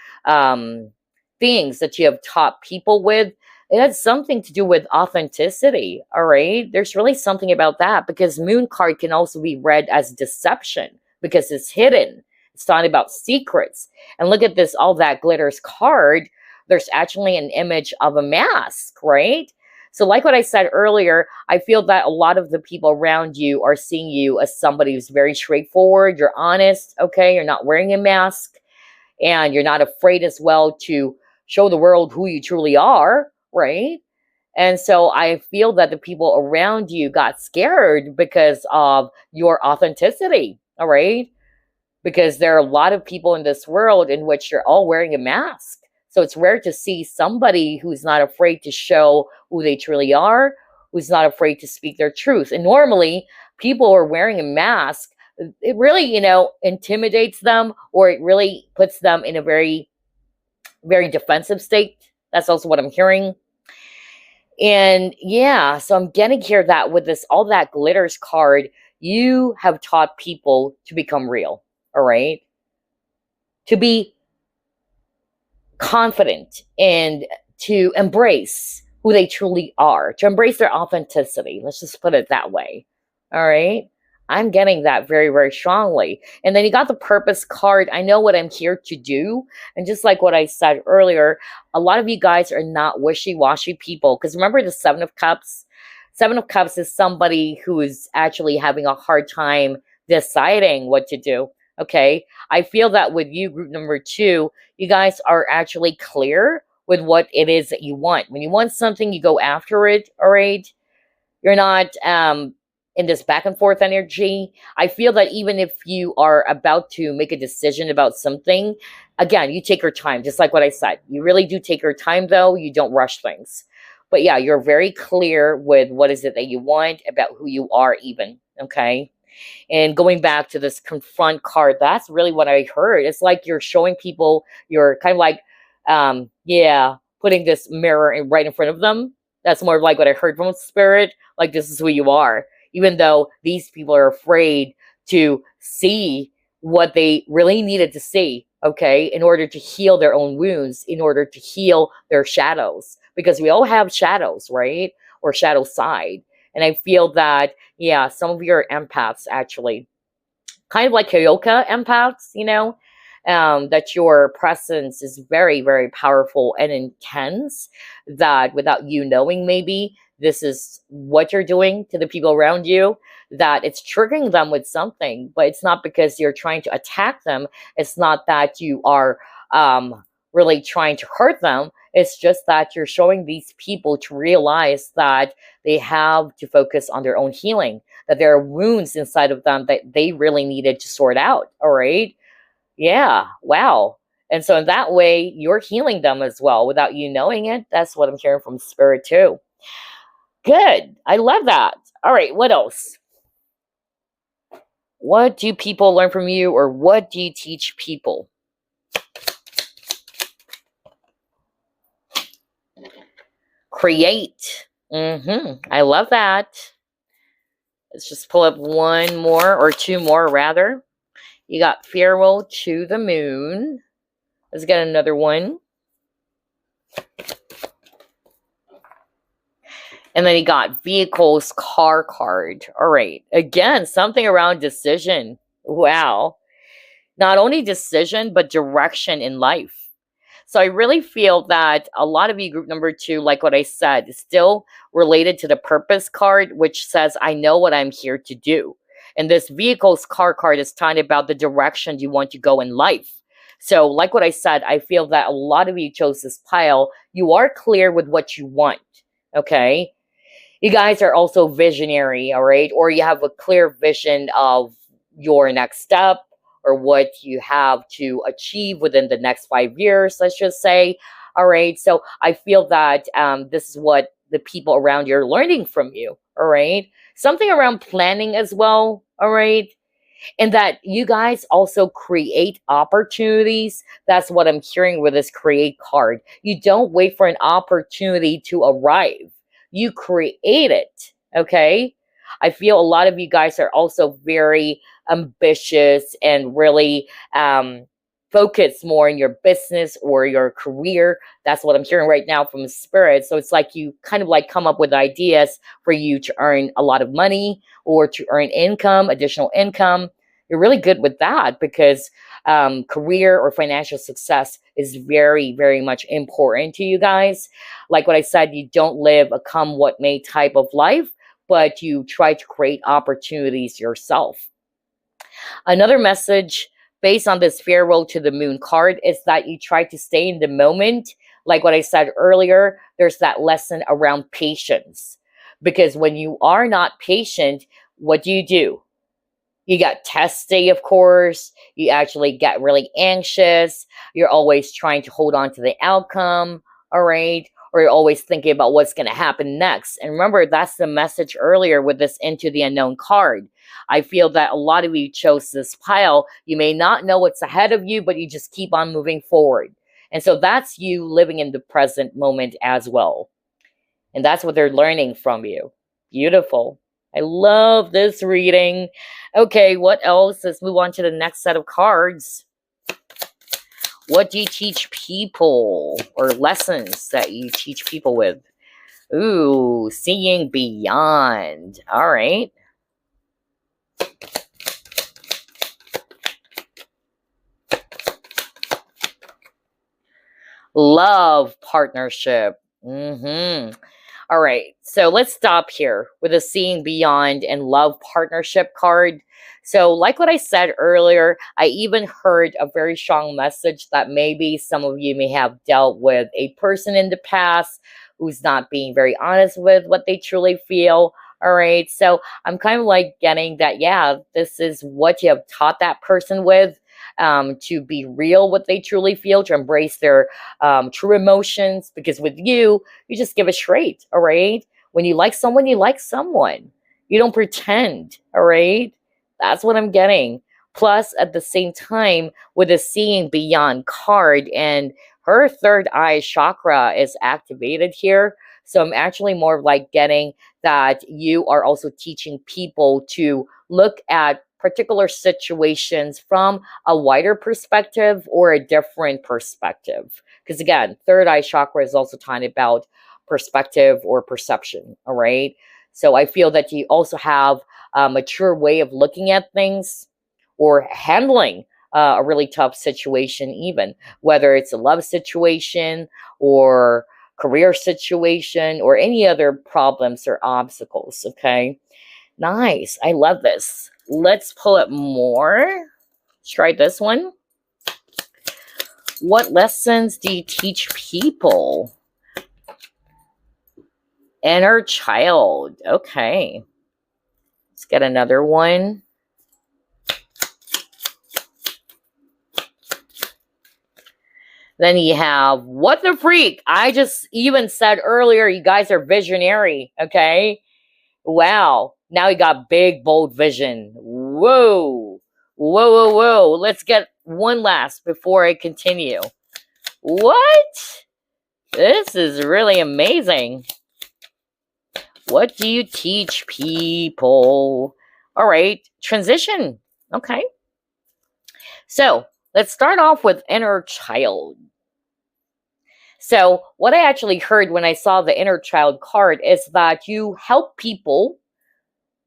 things that you have taught people with, it has something to do with authenticity, all right? There's really something about that, because Moon card can also be read as deception, because it's hidden. It's talking about secrets. And look at this, all that glitters card. There's actually an image of a mask, right? So like what I said earlier, I feel that a lot of the people around you are seeing you as somebody who's very straightforward. You're honest, okay? You're not wearing a mask, and you're not afraid as well to show the world who you truly are, right? And so I feel that the people around you got scared because of your authenticity, all right? Because there are a lot of people in this world in which you're all wearing a mask. So it's rare to see somebody who's not afraid to show who they truly are, who's not afraid to speak their truth. And normally, people who are wearing a mask, it really, intimidates them, or it really puts them in a very, very defensive state. That's also what I'm hearing. And yeah, so I'm getting here that with this, all that glitters card, you have taught people to become real, all right? To be confident and to embrace who they truly are, to embrace their authenticity. Let's just put it that way. All right. I'm getting that very, very strongly. And then you got the purpose card. I know what I'm here to do. And just like what I said earlier, a lot of you guys are not wishy-washy people. Because remember the 7 of Cups? Seven of Cups is somebody who is actually having a hard time deciding what to do. Okay. I feel that with you, group number two, you guys are actually clear with what it is that you want. When you want something, you go after it. All right. You're not in this back and forth energy. I feel that even if you are about to make a decision about something, again, you take your time, just like what I said. You really do take your time, though. You don't rush things. But yeah, you're very clear with what is it that you want, about who you are, even. Okay. And going back to this confront card, that's really what I heard. It's like you're showing people, you're kind of like, yeah, putting this mirror right in front of them. That's more like what I heard from spirit. Like, this is who you are. Even though these people are afraid to see what they really needed to see, okay, in order to heal their own wounds, in order to heal their shadows. Because we all have shadows, right? Or shadow side. And I feel that, yeah, some of your empaths actually, kind of like Kyoka empaths, that your presence is very, very powerful and intense, that without you knowing, maybe this is what you're doing to the people around you, that it's triggering them with something, but it's not because you're trying to attack them. It's not that you are really trying to hurt them. It's just that you're showing these people to realize that they have to focus on their own healing, that there are wounds inside of them that they really needed to sort out. All right. Yeah. Wow. And so in that way, you're healing them as well without you knowing it. That's what I'm hearing from spirit too. Good. I love that. All right. What else? What do people learn from you, or what do you teach people? Create. I love that. Let's just pull up one more, or two more rather. You got farewell to the moon. Let's get another one. And then you got vehicles, car card. All right. Again, something around decision. Wow. Not only decision, but direction in life. So I really feel that a lot of you, group number two, like what I said, is still related to the purpose card, which says, I know what I'm here to do. And this vehicles car card is talking about the direction you want to go in life. So like what I said, I feel that a lot of you chose this pile. You are clear with what you want. Okay. You guys are also visionary. All right. Or you have a clear vision of your next step, or what you have to achieve within the next 5 years, let's just say. All right. So I feel that this is what the people around you are learning from you. All right. Something around planning as well. All right. And that you guys also create opportunities. That's what I'm hearing with this create card. You don't wait for an opportunity to arrive. You create it. Okay. I feel a lot of you guys are also very ambitious and really focus more in your business or your career. That's what I'm hearing right now from spirit. So it's like you kind of like come up with ideas for you to earn a lot of money, or to earn income, additional income. You're really good with that, because career or financial success is very, very much important to you guys. Like what I said, you don't live a come what may type of life, but you try to create opportunities yourself. Another message based on this farewell to the moon card is that you try to stay in the moment. Like what I said earlier, there's that lesson around patience. Because when you are not patient, what do? You got testy, of course. You actually get really anxious. You're always trying to hold on to the outcome, all right? Or you're always thinking about what's going to happen next. And remember, that's the message earlier with this into the unknown card. I feel that a lot of you chose this pile. You may not know what's ahead of you, but you just keep on moving forward. And so that's you living in the present moment as well. And that's what they're learning from you. Beautiful. I love this reading. Okay, what else? Let's move on to the next set of cards. What do you teach people, or lessons that you teach people with? Ooh, seeing beyond. All right. Love partnership. All right, so let's stop here with a seeing beyond and love partnership card. So, like what I said earlier, I even heard a very strong message that maybe some of you may have dealt with a person in the past who's not being very honest with what they truly feel. All right, so I'm kind of like getting that, yeah, this is what you have taught that person with. To be real, what they truly feel, to embrace their true emotions. Because with you just give it straight, all right? When you like someone, you like someone. You don't pretend, all right? That's what I'm getting. Plus, at the same time, with the seeing beyond card, and her third eye chakra is activated here. So I'm actually more like getting that you are also teaching people to look at particular situations from a wider perspective or a different perspective. Because again, third eye chakra is also talking about perspective or perception. All right. So I feel that you also have a mature way of looking at things or handling a really tough situation, even whether it's a love situation or career situation or any other problems or obstacles. Okay. Nice. I love this. Let's pull up more. Let's try this one. What lessons do you teach people? Inner child. Okay. Let's get another one. Then you have, what the freak? I just even said earlier, you guys are visionary. Okay. Wow. Now you got big, bold vision. Whoa. Whoa, whoa, whoa. Let's get one last before I continue. What? This is really amazing. What do you teach people? All right, transition. Okay. So let's start off with inner child. So what I actually heard when I saw the inner child card is that you help people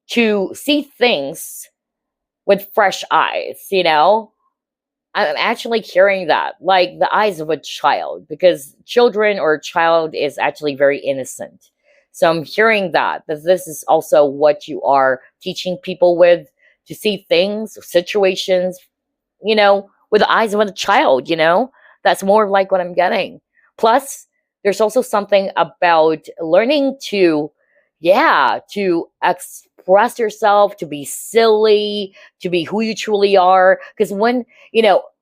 to see things with fresh eyes, you know? I'm actually hearing that, like the eyes of a child, because children or a child is actually very innocent. So I'm hearing that this is also what you are teaching people with, to see things, situations, with the eyes of a child, That's more like what I'm getting. Plus, there's also something about learning to, yeah, to express yourself, to be silly, to be who you truly are. Because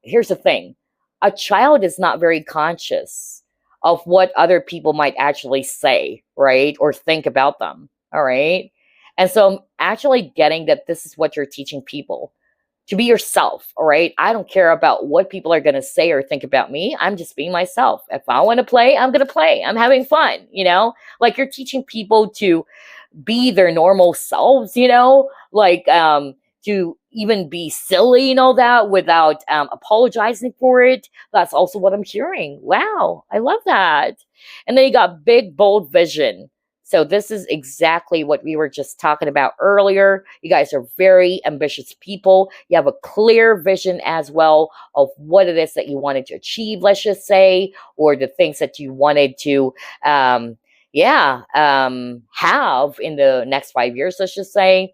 here's the thing, a child is not very conscious of what other people might actually say, right? Or think about them. All right. And so I'm actually getting that this is what you're teaching people, to be yourself. All right. I don't care about what people are going to say or think about me. I'm just being myself. If I want to play, I'm going to play. I'm having fun, like you're teaching people to be their normal selves, like to even be silly and all that without apologizing for it. That's also what I'm hearing. Wow, I love that. And then you got big, bold vision. So this is exactly what we were just talking about earlier. You guys are very ambitious people. You have a clear vision as well of what it is that you wanted to achieve, let's just say, or the things that you wanted to have in the next 5 years, let's just say.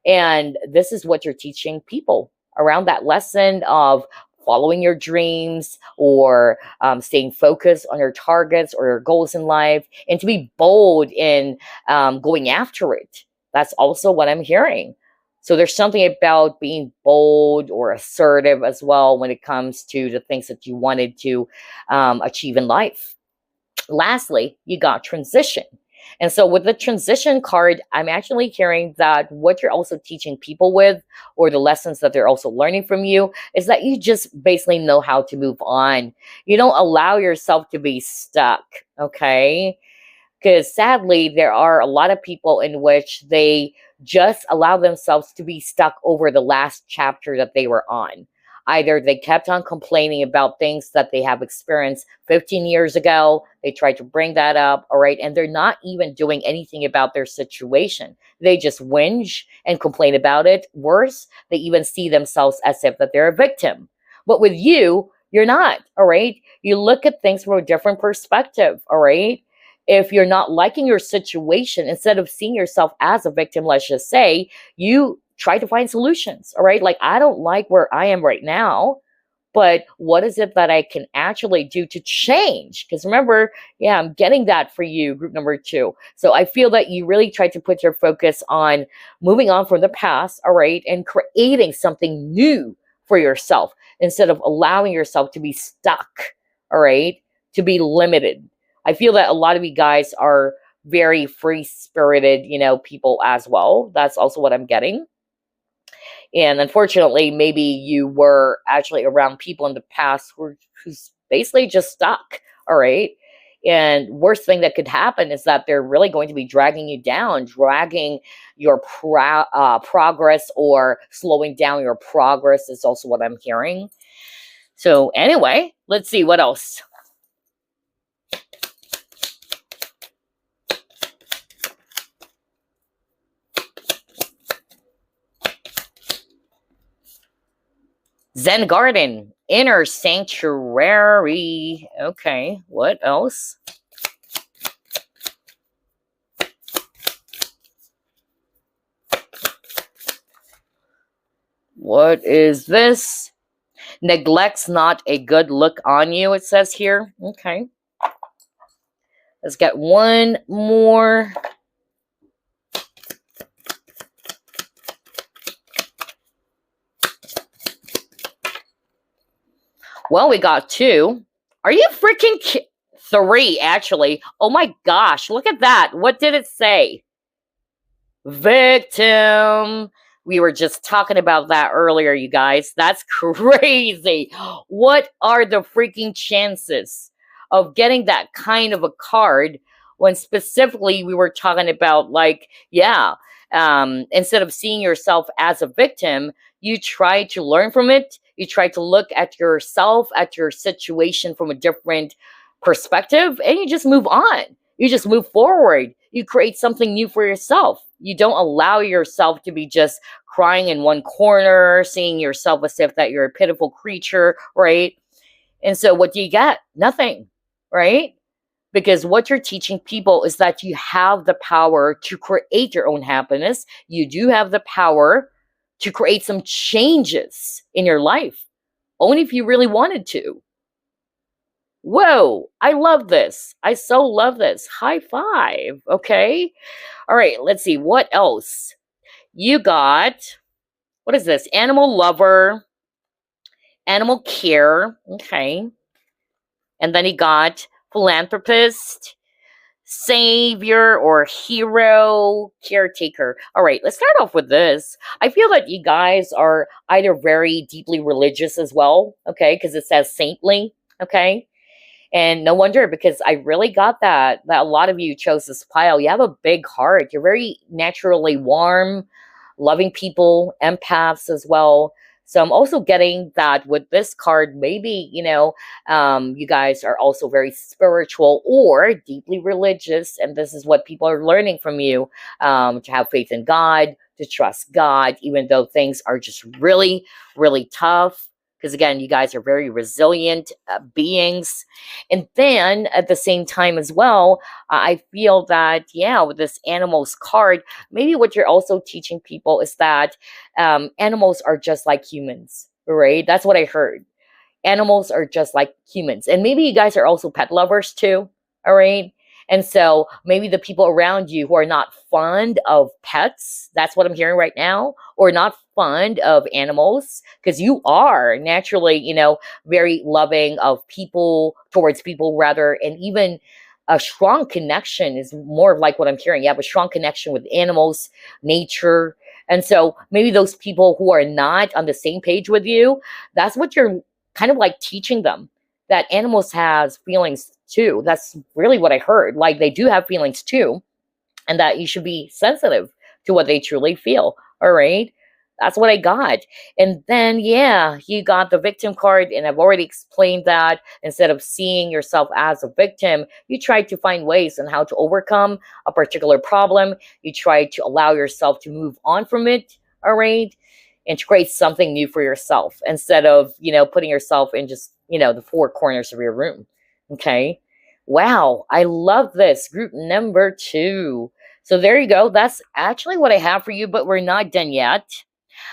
And this is what you're teaching people around that lesson of following your dreams, or staying focused on your targets or your goals in life, and to be bold in going after it. That's also what I'm hearing. So there's something about being bold or assertive as well when it comes to the things that you wanted to achieve in life. Lastly, you got transition. And so with the transition card, I'm actually hearing that what you're also teaching people with, or the lessons that they're also learning from you, is that you just basically know how to move on. You don't allow yourself to be stuck, okay? Because sadly, there are a lot of people in which they just allow themselves to be stuck over the last chapter that they were on. Either they kept on complaining about things that they have experienced 15 years ago. They tried to bring that up, all right? And they're not even doing anything about their situation. They just whinge and complain about it. Worse, they even see themselves as if that they're a victim. But with you, you're not, all right? You look at things from a different perspective, all right? If you're not liking your situation, instead of seeing yourself as a victim, let's just say, you try to find solutions. All right. Like, I don't like where I am right now, but what is it that I can actually do to change? Because remember, yeah, I'm getting that for you, group number 2. So I feel that you really try to put your focus on moving on from the past, all right, and creating something new for yourself instead of allowing yourself to be stuck, all right, to be limited. I feel that a lot of you guys are very free spirited, people as well. That's also what I'm getting. And unfortunately, maybe you were actually around people in the past who's basically just stuck. All right. And worst thing that could happen is that they're really going to be dragging you down, dragging your progress, or slowing down your progress is also what I'm hearing. So anyway, let's see what else. Zen Garden, Inner Sanctuary. Okay, what else? What is this? Neglect's not a good look on you, it says here. Okay. Let's get one more. Well, we got 2. Are you freaking 3, actually? Oh my gosh, look at that. What did it say? Victim. We were just talking about that earlier, you guys. That's crazy. What are the freaking chances of getting that kind of a card when specifically we were talking about, like, yeah, instead of seeing yourself as a victim, you try to learn from it. You try to look at yourself, at your situation from a different perspective, and you just move on. You just move forward. You create something new for yourself. You don't allow yourself to be just crying in one corner, seeing yourself as if that you're a pitiful creature, right? And so what do you get? Nothing, right? Because what you're teaching people is that you have the power to create your own happiness. You do have the power to create some changes in your life, only if you really wanted to. Whoa, I love this. I so love this. High five. Okay. All right, let's see. What else? You got, what is this? Animal lover, animal care. Okay. And then he got philanthropist, savior or hero, caretaker. All right, let's start off with this. I feel that you guys are either very deeply religious as well, okay, because it says saintly, okay? And no wonder, because I really got that a lot of you chose this pile. You have a big heart. You're very naturally warm, loving people, empaths as well. So I'm also getting that with this card, maybe, you guys are also very spiritual or deeply religious. And this is what people are learning from you, to have faith in God, to trust God, even though things are just really, really tough. Because again, you guys are very resilient beings. And then at the same time as well, I feel that, yeah, with this animals card, maybe what you're also teaching people is that animals are just like humans, right? That's what I heard. Animals are just like humans. And maybe you guys are also pet lovers too, all right? And so maybe the people around you who are not fond of pets, that's what I'm hearing right now, or not fond of animals, because you are naturally, very loving of people, towards people rather, and even a strong connection is more of like what I'm hearing. You have a strong connection with animals, nature. And so maybe those people who are not on the same page with you, that's what you're kind of like teaching them, that animals has feelings too. That's really what I heard. Like, they do have feelings too, and that you should be sensitive to what they truly feel. All right. That's what I got. And then, yeah, you got the victim card, and I've already explained that instead of seeing yourself as a victim, you try to find ways on how to overcome a particular problem. You try to allow yourself to move on from it. All right. And to create something new for yourself instead of, putting yourself in just, the four corners of your room. Okay. Wow, I love this. Group number 2. So there you go. That's actually what I have for you, but we're not done yet.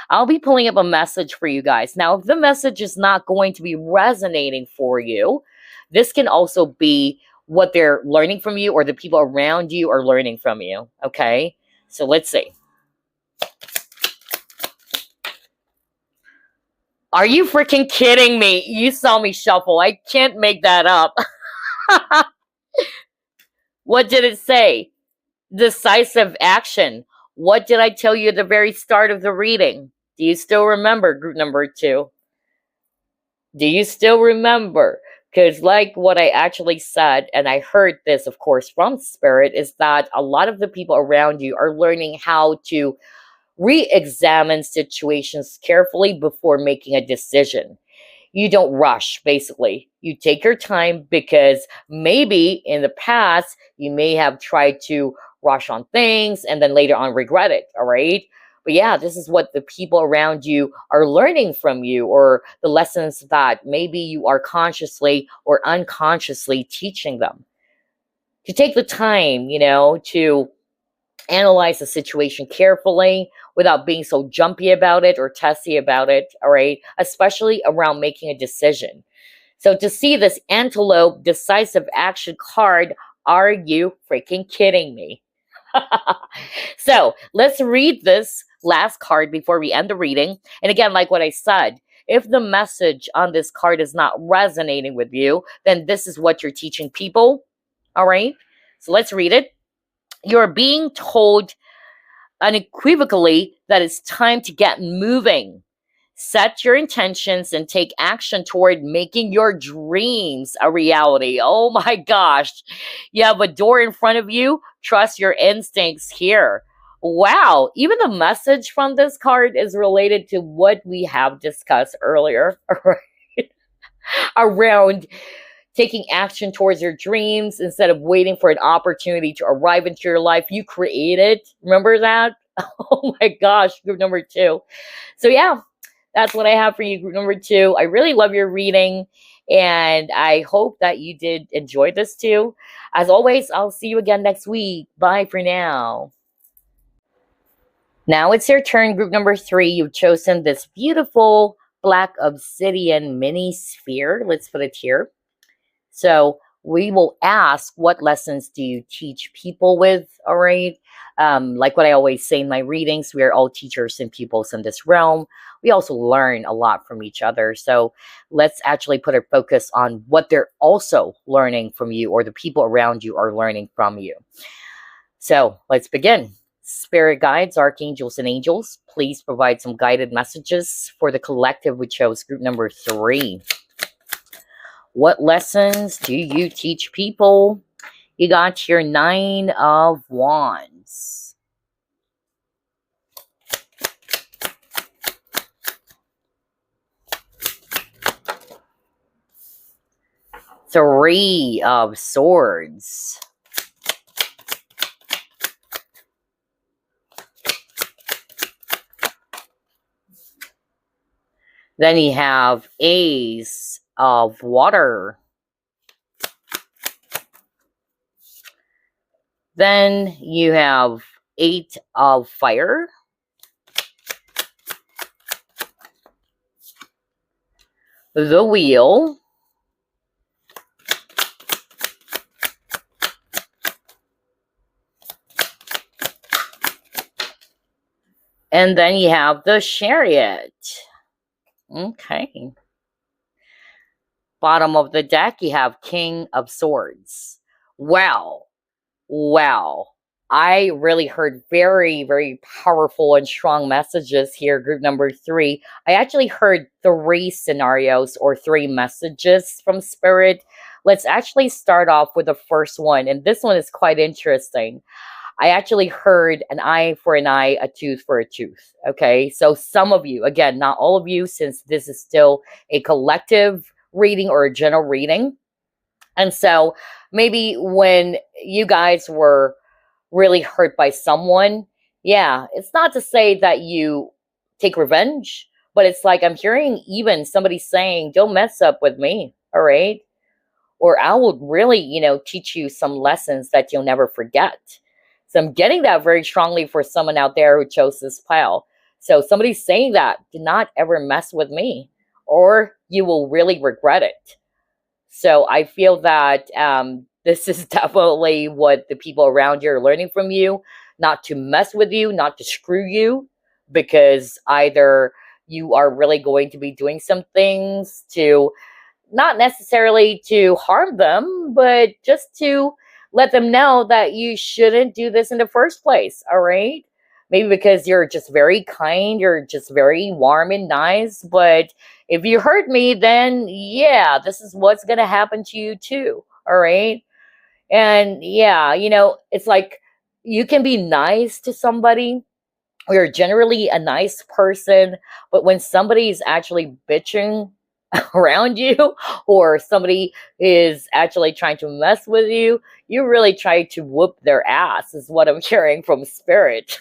I'll be pulling up a message for you guys. Now, if the message is not going to be resonating for you, this can also be what they're learning from you or the people around you are learning from you. Okay? So let's see. Are you freaking kidding me? You saw me shuffle. I can't make that up. What did it say? Decisive action. What did I tell you at the very start of the reading? Do you still remember, group number 2? Do you still remember? Because, like what I actually said, and I heard this, of course, from Spirit, is that a lot of the people around you are learning how to re examine situations carefully before making a decision. You don't rush, basically. You take your time because maybe in the past you may have tried to rush on things and then later on regret it. All right. But yeah, this is what the people around you are learning from you, or the lessons that maybe you are consciously or unconsciously teaching them. To take the time, to analyze the situation carefully without being so jumpy about it or testy about it, all right? Especially around making a decision. So to see this antelope decisive action card, are you freaking kidding me? So let's read this last card before we end the reading. And again, like what I said, if the message on this card is not resonating with you, then this is what you're teaching people, all right? So let's read it. You're being told unequivocally that it's time to get moving. Set your intentions and take action toward making your dreams a reality. Oh my gosh. You have a door in front of you. Trust your instincts here. Wow. Even the message from this card is related to what we have discussed earlier, right? Around taking action towards your dreams instead of waiting for an opportunity to arrive into your life. You create it. Remember that? Oh my gosh, group number 2. So yeah, that's what I have for you, group number 2. I really love your reading, and I hope that you did enjoy this too. As always, I'll see you again next week. Bye for now. Now it's your turn, group number 3. You've chosen this beautiful black obsidian mini sphere. Let's put it here. So we will ask, what lessons do you teach people with? All right. Like what I always say in my readings, we are all teachers and pupils in this realm. We also learn a lot from each other. So let's actually put our focus on what they're also learning from you, or the people around you are learning from you. So let's begin. Spirit guides, archangels, and angels, please provide some guided messages for the collective we chose, group number 3. What lessons do you teach people? You got your 9 of Wands. Three of Swords. Then you have Ace of Water. Then you have 8 of Fire. The Wheel. And then you have the Chariot. Okay. Bottom of the deck, you have King of Swords. Wow. I really heard very, very powerful and strong messages here, group number 3. I actually heard 3 scenarios or 3 messages from Spirit. Let's actually start off with the first one. And this one is quite interesting. I actually heard an eye for an eye, a tooth for a tooth. Okay. So some of you, again, not all of you, since this is still a collective reading or a general reading. And so maybe when you guys were really hurt by someone, yeah, it's not to say that you take revenge, but it's like I'm hearing even somebody saying, don't mess up with me. All right. or I will really, teach you some lessons that you'll never forget. So I'm getting that very strongly for someone out there who chose this pile. So somebody's saying that, do not ever mess with me, or you will really regret it. So I feel that this is definitely what the people around you are learning from you, not to mess with you, not to screw you, because either you are really going to be doing some things to, not necessarily to harm them, but just to let them know that you shouldn't do this in the first place. All right. Maybe because you're just very kind, you're just very warm and nice. But if you hurt me, then yeah, this is what's going to happen to you too. All right. And yeah, it's like you can be nice to somebody, you're generally a nice person, but when somebody is actually bitching around you, or somebody is actually trying to mess with you, you really try to whoop their ass, is what I'm hearing from spirit.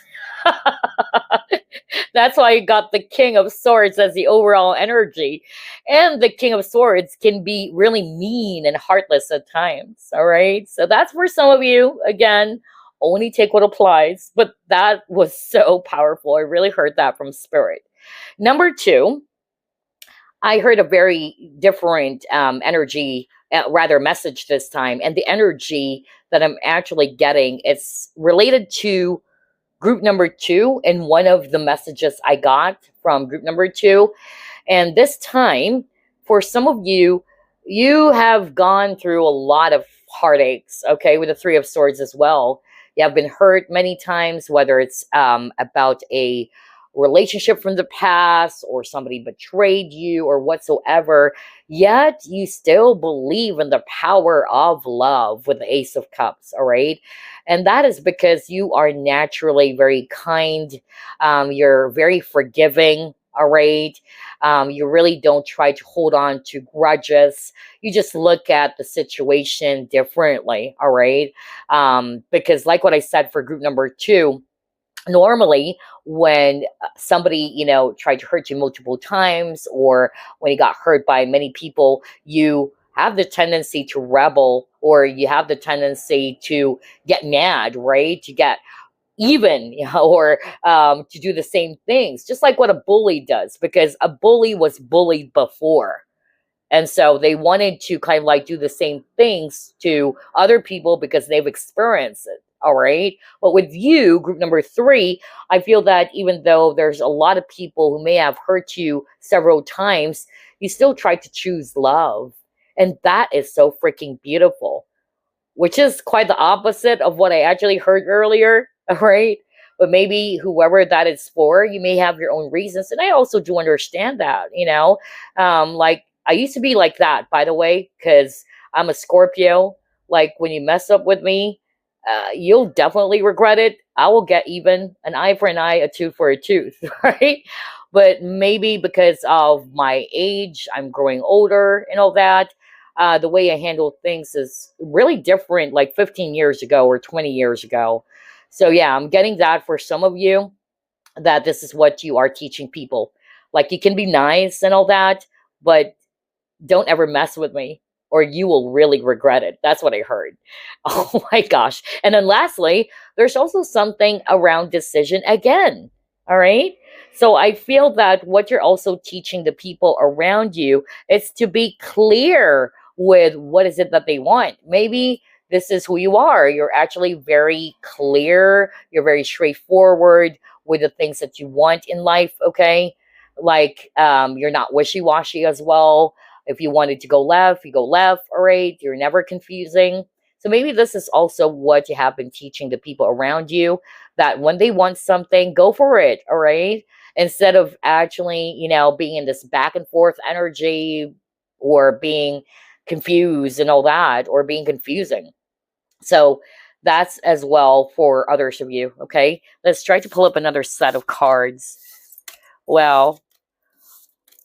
That's why you got the King of Swords as the overall energy. And the King of Swords can be really mean and heartless at times. All right. So that's for some of you. Again, only take what applies. But that was so powerful. I really heard that from spirit. Number two, I heard a very different energy, rather message this time. And the energy that I'm actually getting, it's related to group number two, and one of the messages I got from group number two. And this time, for some of you, you have gone through a lot of heartaches, okay, with the Three of Swords as well. You have been hurt many times, whether it's about a relationship from the past, or somebody betrayed you, or whatsoever. Yet you still believe in the power of love with the Ace of Cups, all right? And that is because you are naturally very kind. You're very forgiving, all right? You really don't try to hold on to grudges. You just look at the situation differently, all right? Because like what I said for group number two, normally when somebody tried to hurt you multiple times, or when you got hurt by many people, you have the tendency to rebel, or you have the tendency to get mad, right, to get even, or to do the same things, just like what a bully does, because a bully was bullied before. And so they wanted to kind of like do the same things to other people because they've experienced it. All right. But with you, group number three, I feel that even though there's a lot of people who may have hurt you several times, you still try to choose love. And that is so freaking beautiful, which is quite the opposite of what I actually heard earlier. All right. But maybe whoever that is for, you may have your own reasons. And I also do understand that, like I used to be like that, by the way, because I'm a Scorpio. Like when you mess up with me, you'll definitely regret it. I will get even, an eye for an eye, a tooth for a tooth, right? But maybe because of my age, I'm growing older and all that, the way I handle things is really different like 15 years ago or 20 years ago. So yeah, I'm getting that for some of you, that this is what you are teaching people. Like you can be nice and all that, but don't ever mess with me, or you will really regret it. That's what I heard. Oh my gosh. And then lastly, there's also something around decision again. All right. So I feel that what you're also teaching the people around you is to be clear with what is it that they want. Maybe this is who you are. You're actually very clear. You're very straightforward with the things that you want in life. Okay. Like you're not wishy-washy as well. If you wanted to go left, you go left. All right. You're never confusing. So maybe this is also what you have been teaching the people around you, that when they want something, go for it. All right. Instead of actually, being in this back and forth energy, or being confused and all that, or being confusing. So that's as well for others of you. Okay. Let's try to pull up another set of cards. Well,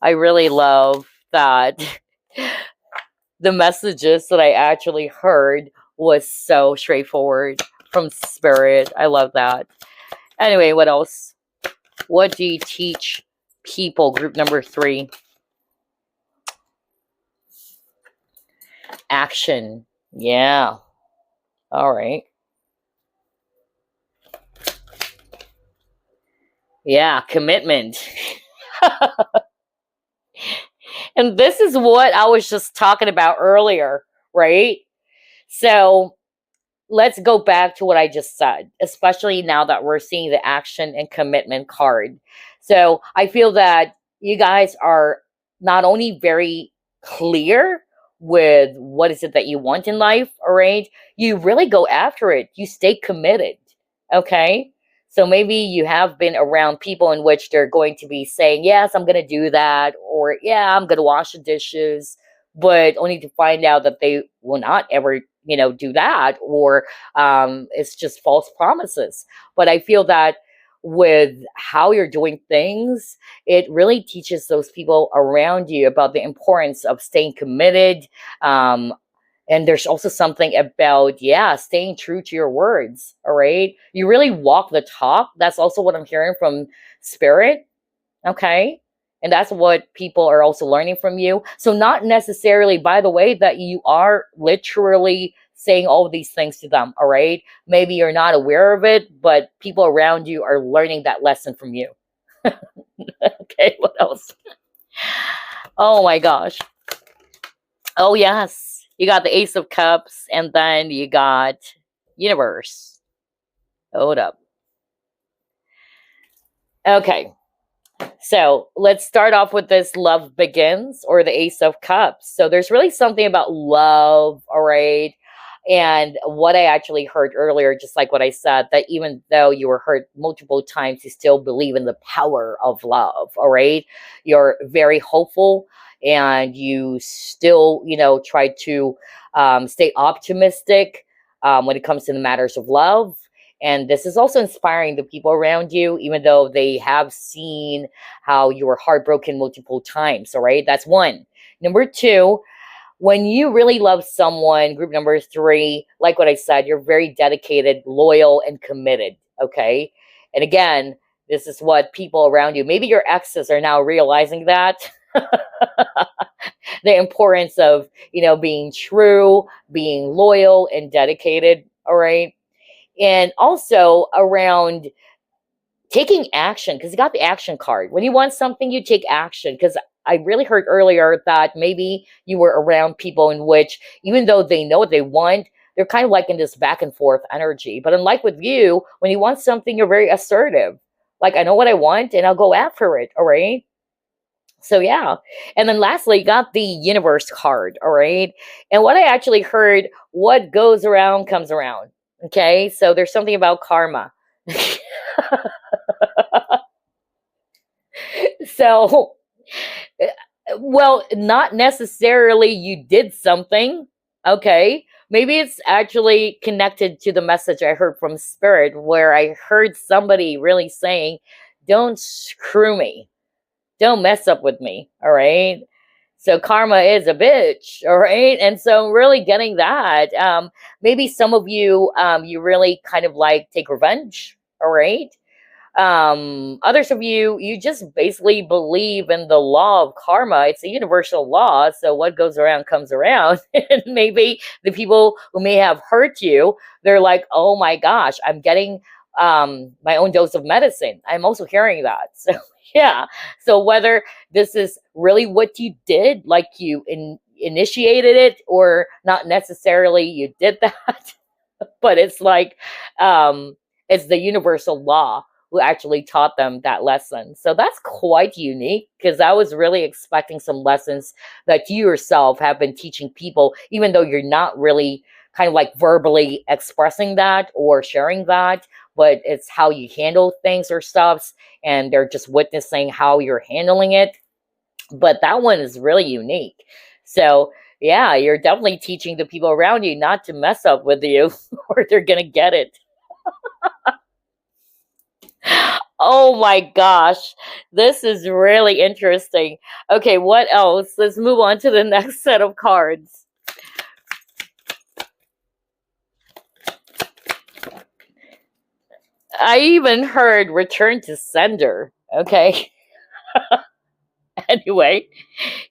I really love that the messages that I actually heard was so straightforward from spirit. I love that. Anyway, what else? What do you teach people? Group number three. Action. Yeah. All right. Yeah, commitment. And this is what I was just talking about earlier, right? So let's go back to what I just said, especially now that we're seeing the action and commitment card. So I feel that you guys are not only very clear with what is it that you want in life, all right? You really go after it. You stay committed, okay? So maybe you have been around people in which they're going to be saying, yes, I'm going to do that, or yeah, I'm going to wash the dishes, but only to find out that they will not ever, do that, or it's just false promises. But I feel that with how you're doing things, it really teaches those people around you about the importance of staying committed. Um, and there's also something about, yeah, staying true to your words. All right. You really walk the talk. That's also what I'm hearing from spirit. Okay. And that's what people are also learning from you. So, not necessarily, by the way, that you are literally saying all of these things to them. All right. Maybe you're not aware of it, but people around you are learning that lesson from you. Okay. What else? Oh my gosh. Oh, yes. You got the Ace of Cups, and then you got Universe. Hold up. Okay. So let's start off with this love begins, or the Ace of Cups. So there's really something about love, all right? And what I actually heard earlier, just like what I said, that even though you were hurt multiple times, you still believe in the power of love, all right? You're very hopeful, and you still, try to stay optimistic when it comes to the matters of love. And this is also inspiring the people around you, even though they have seen how you were heartbroken multiple times. All right. That's one. Number two, when you really love someone, group number three, like what I said, you're very dedicated, loyal, and committed. Okay. And again, this is what people around you, maybe your exes, are now realizing that. The importance of, being true, being loyal, and dedicated. All right. And also around taking action, because you got the action card. When you want something, you take action. Because I really heard earlier that maybe you were around people in which, even though they know what they want, they're kind of like in this back and forth energy. But unlike with you, when you want something, you're very assertive. Like, I know what I want and I'll go after it. All right. So yeah. And then lastly, you got the universe card. All right. And what I actually heard, what goes around comes around. Okay. So there's something about karma. So, well, not necessarily you did something. Okay. Maybe it's actually connected to the message I heard from Spirit, where I heard somebody really saying, don't screw me. Don't mess up with me. All right. So karma is a bitch. All right. And so really getting that. Maybe some of you, you really kind of like take revenge. All right. Others of you, you just basically believe in the law of karma. It's a universal law. So what goes around comes around. And maybe the people who may have hurt you, they're like, oh my gosh, I'm getting my own dose of medicine. I'm also hearing that. So yeah. So whether this is really what you did, like you initiated it, or not necessarily you did that, but it's like it's the universal law who actually taught them that lesson. So that's quite unique, because I was really expecting some lessons that you yourself have been teaching people, even though you're not really kind of like verbally expressing that or sharing that, but it's how you handle things or stuffs, and they're just witnessing how you're handling it. But that one is really unique. So yeah, you're definitely teaching the people around you not to mess up with you, or they're gonna get it. Oh my gosh, this is really interesting. Okay, what else? Let's move on to the next set of cards. I even heard return to sender. Okay. Anyway,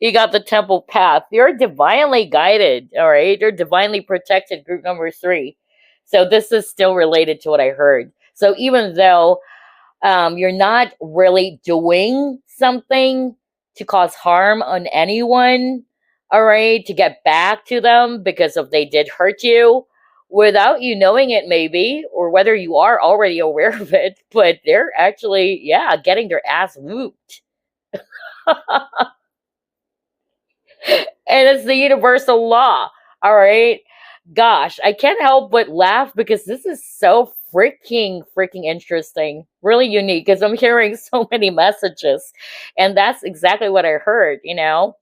you got the temple path. You're divinely guided, all right? You're divinely protected, group number 3. So this is still related to what I heard. So even though you're not really doing something to cause harm on anyone, all right, to get back to them because if they did hurt you without you knowing it, maybe, or whether you are already aware of it, but they're actually, yeah, getting their ass whooped. And it's the universal law. All right. Gosh, I can't help but laugh because this is so freaking interesting. Really unique because I'm hearing so many messages. And that's exactly what I heard, you know?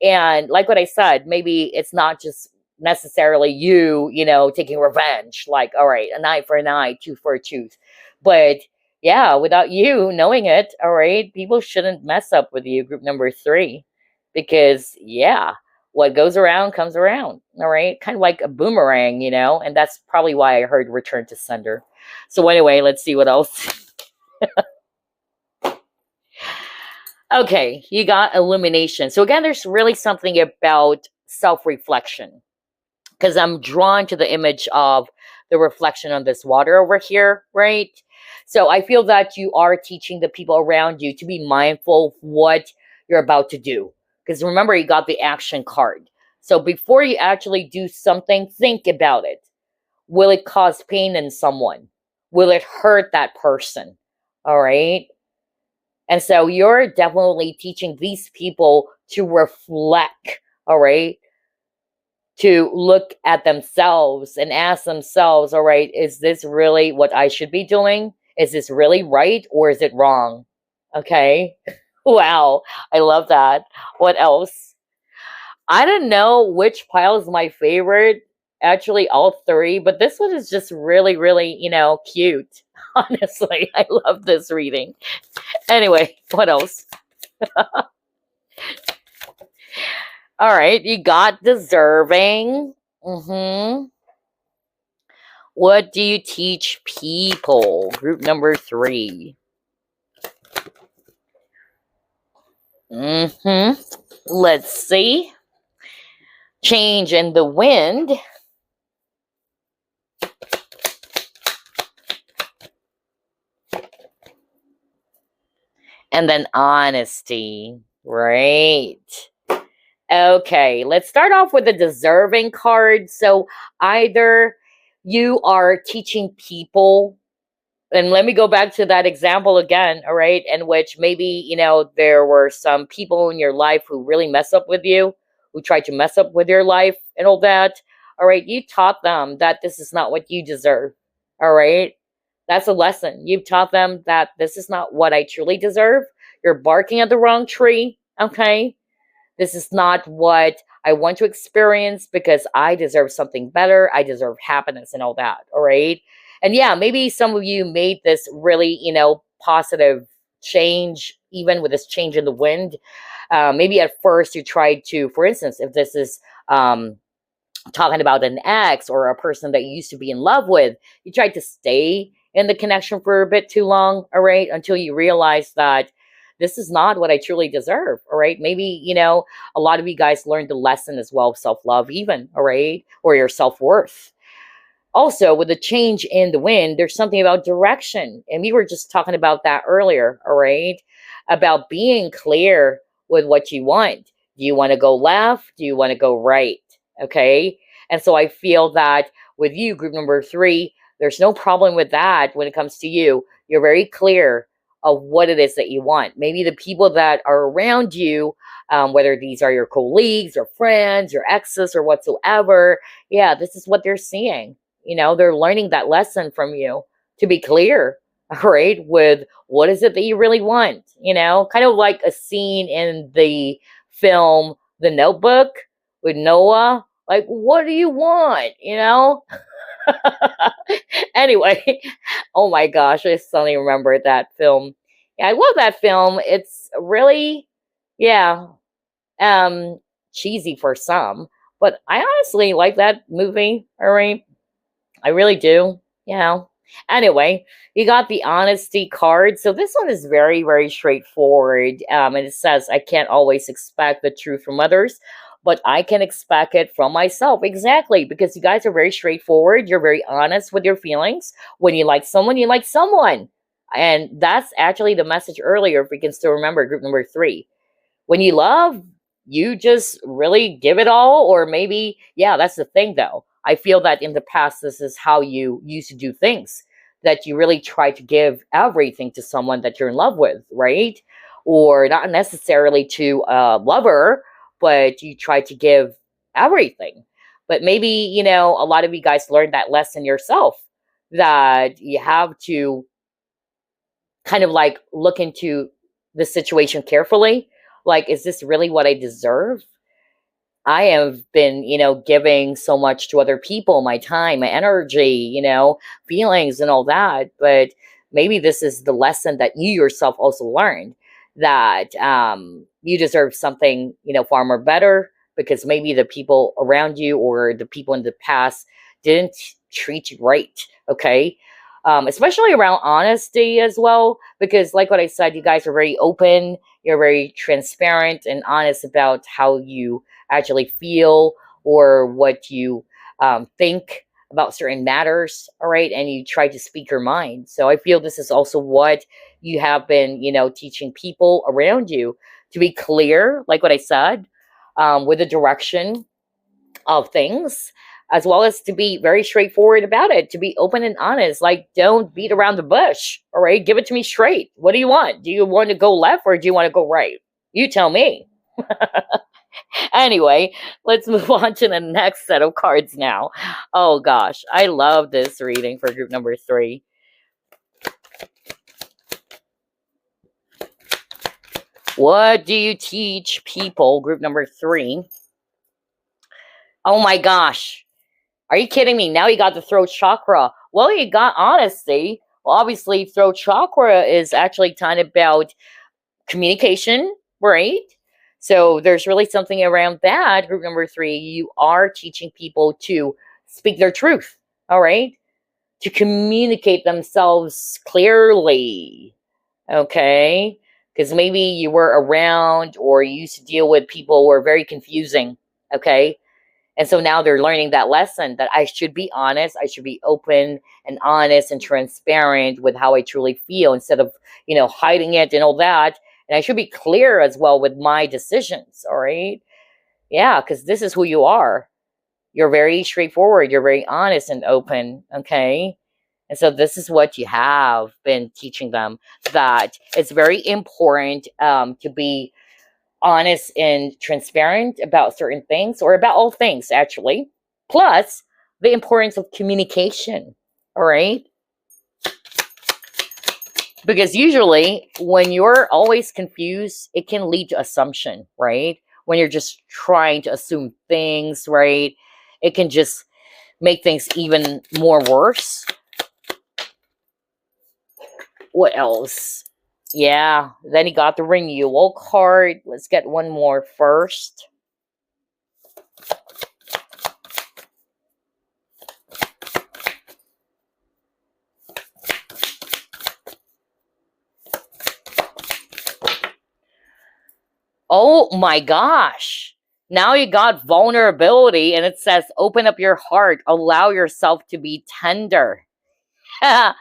And like what I said, maybe it's not just necessarily you taking revenge. Like, all right, an eye for an eye, tooth for a tooth. But yeah, without you knowing it, all right, people shouldn't mess up with you, group number 3. Because, yeah, what goes around comes around. All right. Kind of like a boomerang, and that's probably why I heard return to sender. So, anyway, let's see what else. Okay, you got illumination. So, again, there's really something about self reflection because I'm drawn to the image of the reflection on this water over here, right? So, I feel that you are teaching the people around you to be mindful of what you're about to do. Because remember, you got the action card. So before you actually do something, think about it. Will it cause pain in someone? Will it hurt that person? All right. And so you're definitely teaching these people to reflect, all right, to look at themselves and ask themselves, all right, is this really what I should be doing? Is this really right or is it wrong? Okay. Wow. I love that. What else? I don't know which pile is my favorite. Actually, all 3, but this one is just really, really, cute. Honestly, I love this reading. Anyway, what else? All right, you got deserving. What do you teach people? Group number 3. Let's see. Change in the wind. And then honesty. Right. Okay, let's start off with the deserving card. So either you are teaching people, and let me go back to that example again, all right, in which maybe, there were some people in your life who really mess up with you, who tried to mess up with your life and all that. All right, you taught them that this is not what you deserve. All right, that's a lesson. You've taught them that this is not what I truly deserve. You're barking at the wrong tree. Okay. This is not what I want to experience because I deserve something better. I deserve happiness and all that. All right. And yeah, maybe some of you made this really, positive change, even with this change in the wind. Maybe at first you tried to, for instance, if this is talking about an ex or a person that you used to be in love with, you tried to stay in the connection for a bit too long. All right. Until you realize that this is not what I truly deserve. All right. Maybe, a lot of you guys learned the lesson as well of self-love, even, all right, or your self-worth. Also, with the change in the wind, there's something about direction. And we were just talking about that earlier, all right, about being clear with what you want. Do you want to go left? Do you want to go right? Okay. And so I feel that with you, group number 3, there's no problem with that when it comes to you. You're very clear of what it is that you want. Maybe the people that are around you, whether these are your colleagues or friends, your exes or whatsoever, yeah, this is what they're seeing. They're learning that lesson from you to be clear, all right, with what is it that you really want, kind of like a scene in the film The Notebook with Noah. Like, what do you want, Anyway, oh my gosh, I suddenly remembered that film. Yeah, I love that film. It's really, yeah, cheesy for some, but I honestly like that movie. All right, I really do. Anyway, you got the honesty card. So this one is very, very straightforward. And it says, I can't always expect the truth from others, but I can expect it from myself. Exactly. Because you guys are very straightforward. You're very honest with your feelings. When you like someone, you like someone. And that's actually the message earlier, if we can still remember, group number 3. When you love, you just really give it all. Or maybe, yeah, that's the thing though. I feel that in the past, this is how you used to do things, that you really try to give everything to someone that you're in love with, right? Or not necessarily to a lover, but you try to give everything. But maybe, a lot of you guys learned that lesson yourself, that you have to kind of like look into the situation carefully. Like, is this really what I deserve? I have been, giving so much to other people, my time, my energy, feelings and all that. But maybe this is the lesson that you yourself also learned, that you deserve something, far more better, because maybe the people around you or the people in the past didn't treat you right. Okay. Especially around honesty as well, because like what I said, you guys are very open, you're very transparent and honest about how you actually feel or what you think about certain matters. All right. And you try to speak your mind. So I feel this is also what you have been, teaching people around you, to be clear, like what I said, with the direction of things, as well as to be very straightforward about it, to be open and honest. Like, don't beat around the bush. All right. Give it to me straight. What do you want? Do you want to go left or do you want to go right? You tell me. Anyway, let's move on to the next set of cards now. Oh gosh, I love this reading for group number 3. What do you teach people, group number 3? Oh my gosh. Are you kidding me? Now you got the throat chakra. Well, you got honesty. Well, obviously, throat chakra is actually kind of about communication, right? So there's really something around that. Group number 3, you are teaching people to speak their truth, all right? To communicate themselves clearly, okay? Because maybe you were around or you used to deal with people who are very confusing, okay? And so now they're learning that lesson, that I should be honest, I should be open and honest and transparent with how I truly feel, instead of, hiding it and all that. And I should be clear as well with my decisions, all right? Yeah, because this is who you are. You're very straightforward, you're very honest and open, okay? And so this is what you have been teaching them, that it's very important to be honest and transparent about certain things, or about all things, actually. Plus, the importance of communication, all right? Because usually when you're always confused, it can lead to assumption, right? When you're just trying to assume things, right? It can just make things even more worse. What else? Yeah, then he got the renewal card. Let's get one more first. Oh my gosh. Now you got vulnerability, and it says, open up your heart, allow yourself to be tender. And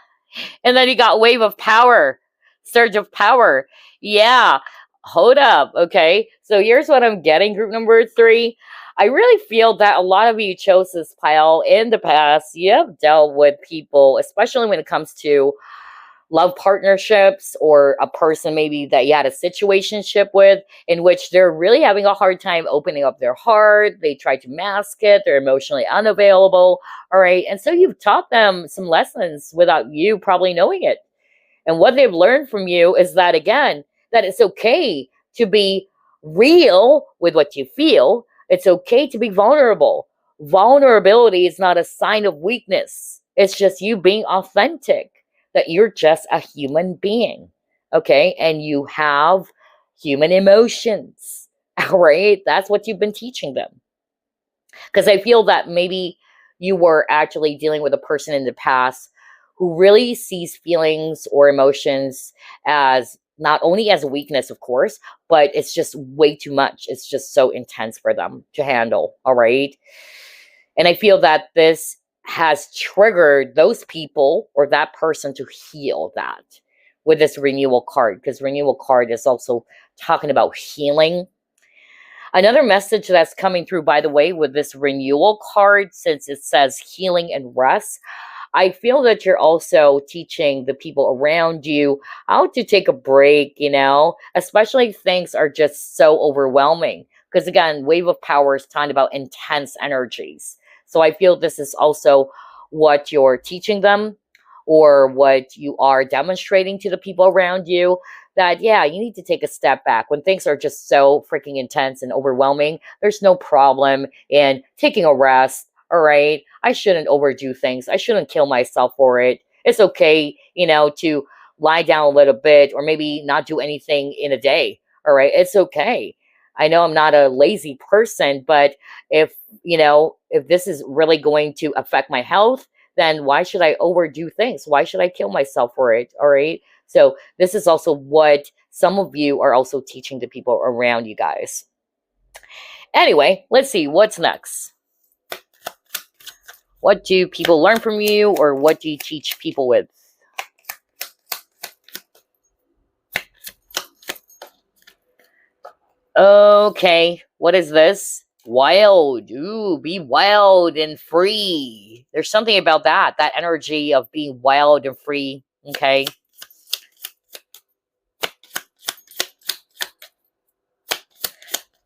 then you got wave of power, surge of power. Yeah, hold up. Okay. So here's what I'm getting, group number 3. I really feel that a lot of you chose this pile in the past. You have dealt with people, especially when it comes to love partnerships, or a person maybe that you had a situationship with, in which they're really having a hard time opening up their heart. They try to mask it. They're emotionally unavailable. All right. And so you've taught them some lessons without you probably knowing it. And what they've learned from you is that, again, that it's okay to be real with what you feel. It's okay to be vulnerable. Vulnerability is not a sign of weakness. It's just you being authentic, that you're just a human being, okay? And you have human emotions, all right? That's what you've been teaching them. Because I feel that maybe you were actually dealing with a person in the past who really sees feelings or emotions as not only as a weakness, of course, but it's just way too much. It's just so intense for them to handle. All right. And I feel that this has triggered those people or that person to heal that with this renewal card, because renewal card is also talking about healing. Another message that's coming through, by the way, with this renewal card, since it says healing and rest, I feel that you're also teaching the people around you how to take a break, especially if things are just so overwhelming. Because again, wave of power is talking about intense energies. So I feel this is also what you're teaching them or what you are demonstrating to the people around you, that, yeah, you need to take a step back. When things are just so freaking intense and overwhelming, there's no problem in taking a rest. All right. I shouldn't overdo things. I shouldn't kill myself for it. It's okay, to lie down a little bit or maybe not do anything in a day. All right. It's okay. I know I'm not a lazy person, but if this is really going to affect my health, then why should I overdo things? Why should I kill myself for it? All right. So this is also what some of you are also teaching the people around you guys. Anyway, let's see what's next. What do people learn from you, or what do you teach people with? Okay, what is this? Wild. Ooh, be wild and free. There's something about that energy of being wild and free. Okay.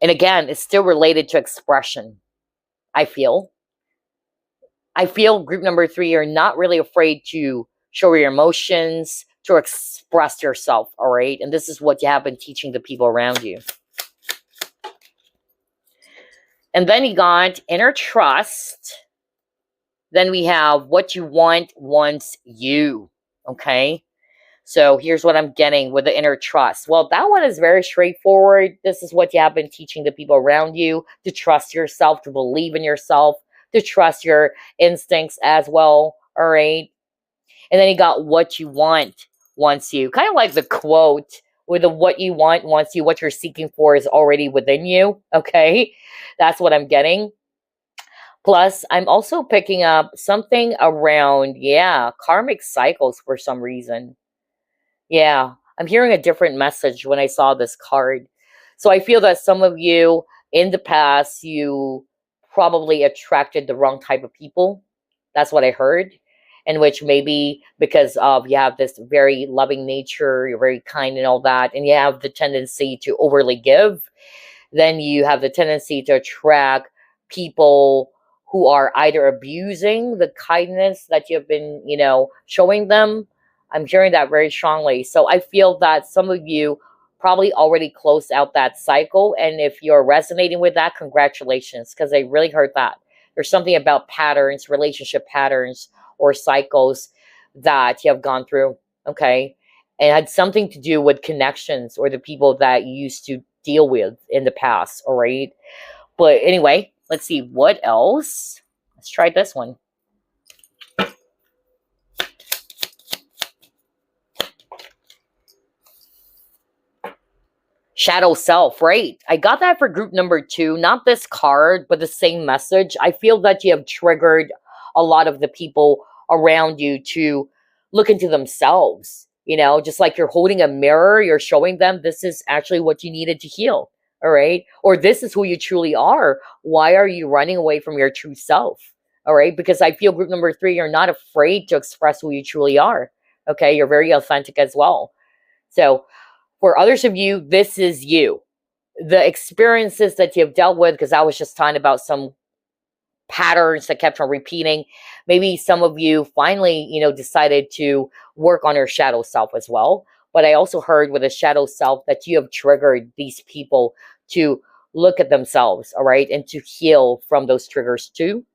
And again, it's still related to expression, I feel. Group number 3, you're not really afraid to show your emotions, to express yourself, all right? And this is what you have been teaching the people around you. And then you got inner trust. Then we have what you want wants you, okay? So here's what I'm getting with the inner trust. Well, that one is very straightforward. This is what you have been teaching the people around you, to trust yourself, to believe in yourself, to trust your instincts as well, all right? And then you got what you want wants you. Kind of like the quote with the what you want wants you, what you're seeking for is already within you, okay? That's what I'm getting. Plus, I'm also picking up something around, karmic cycles for some reason. Yeah, I'm hearing a different message when I saw this card. So I feel that some of you in the past, you probably attracted the wrong type of people. That's what I heard. In which maybe because of you have this very loving nature, you're very kind and all that, and you have the tendency to overly give, then you have the tendency to attract people who are either abusing the kindness that you've been, showing them. I'm hearing that very strongly. So I feel that some of you probably already closed out that cycle. And if you're resonating with that, congratulations, because I really heard that. There's something about patterns, relationship patterns, or cycles that you have gone through, okay? And it had something to do with connections or the people that you used to deal with in the past, all right? But anyway, let's see what else. Let's try this one. Shadow self, right? I got that for group number 2, not this card, but the same message. I feel that you have triggered a lot of the people around you to look into themselves, just like you're holding a mirror, you're showing them this is actually what you needed to heal, all right? Or this is who you truly are. Why are you running away from your true self, all right? Because I feel group number 3, you're not afraid to express who you truly are, okay? You're very authentic as well. So for others of you, this is you. The experiences that you've dealt with, because I was just talking about some patterns that kept on repeating. Maybe some of you finally, decided to work on your shadow self as well. But I also heard with a shadow self that you have triggered these people to look at themselves, all right, and to heal from those triggers too.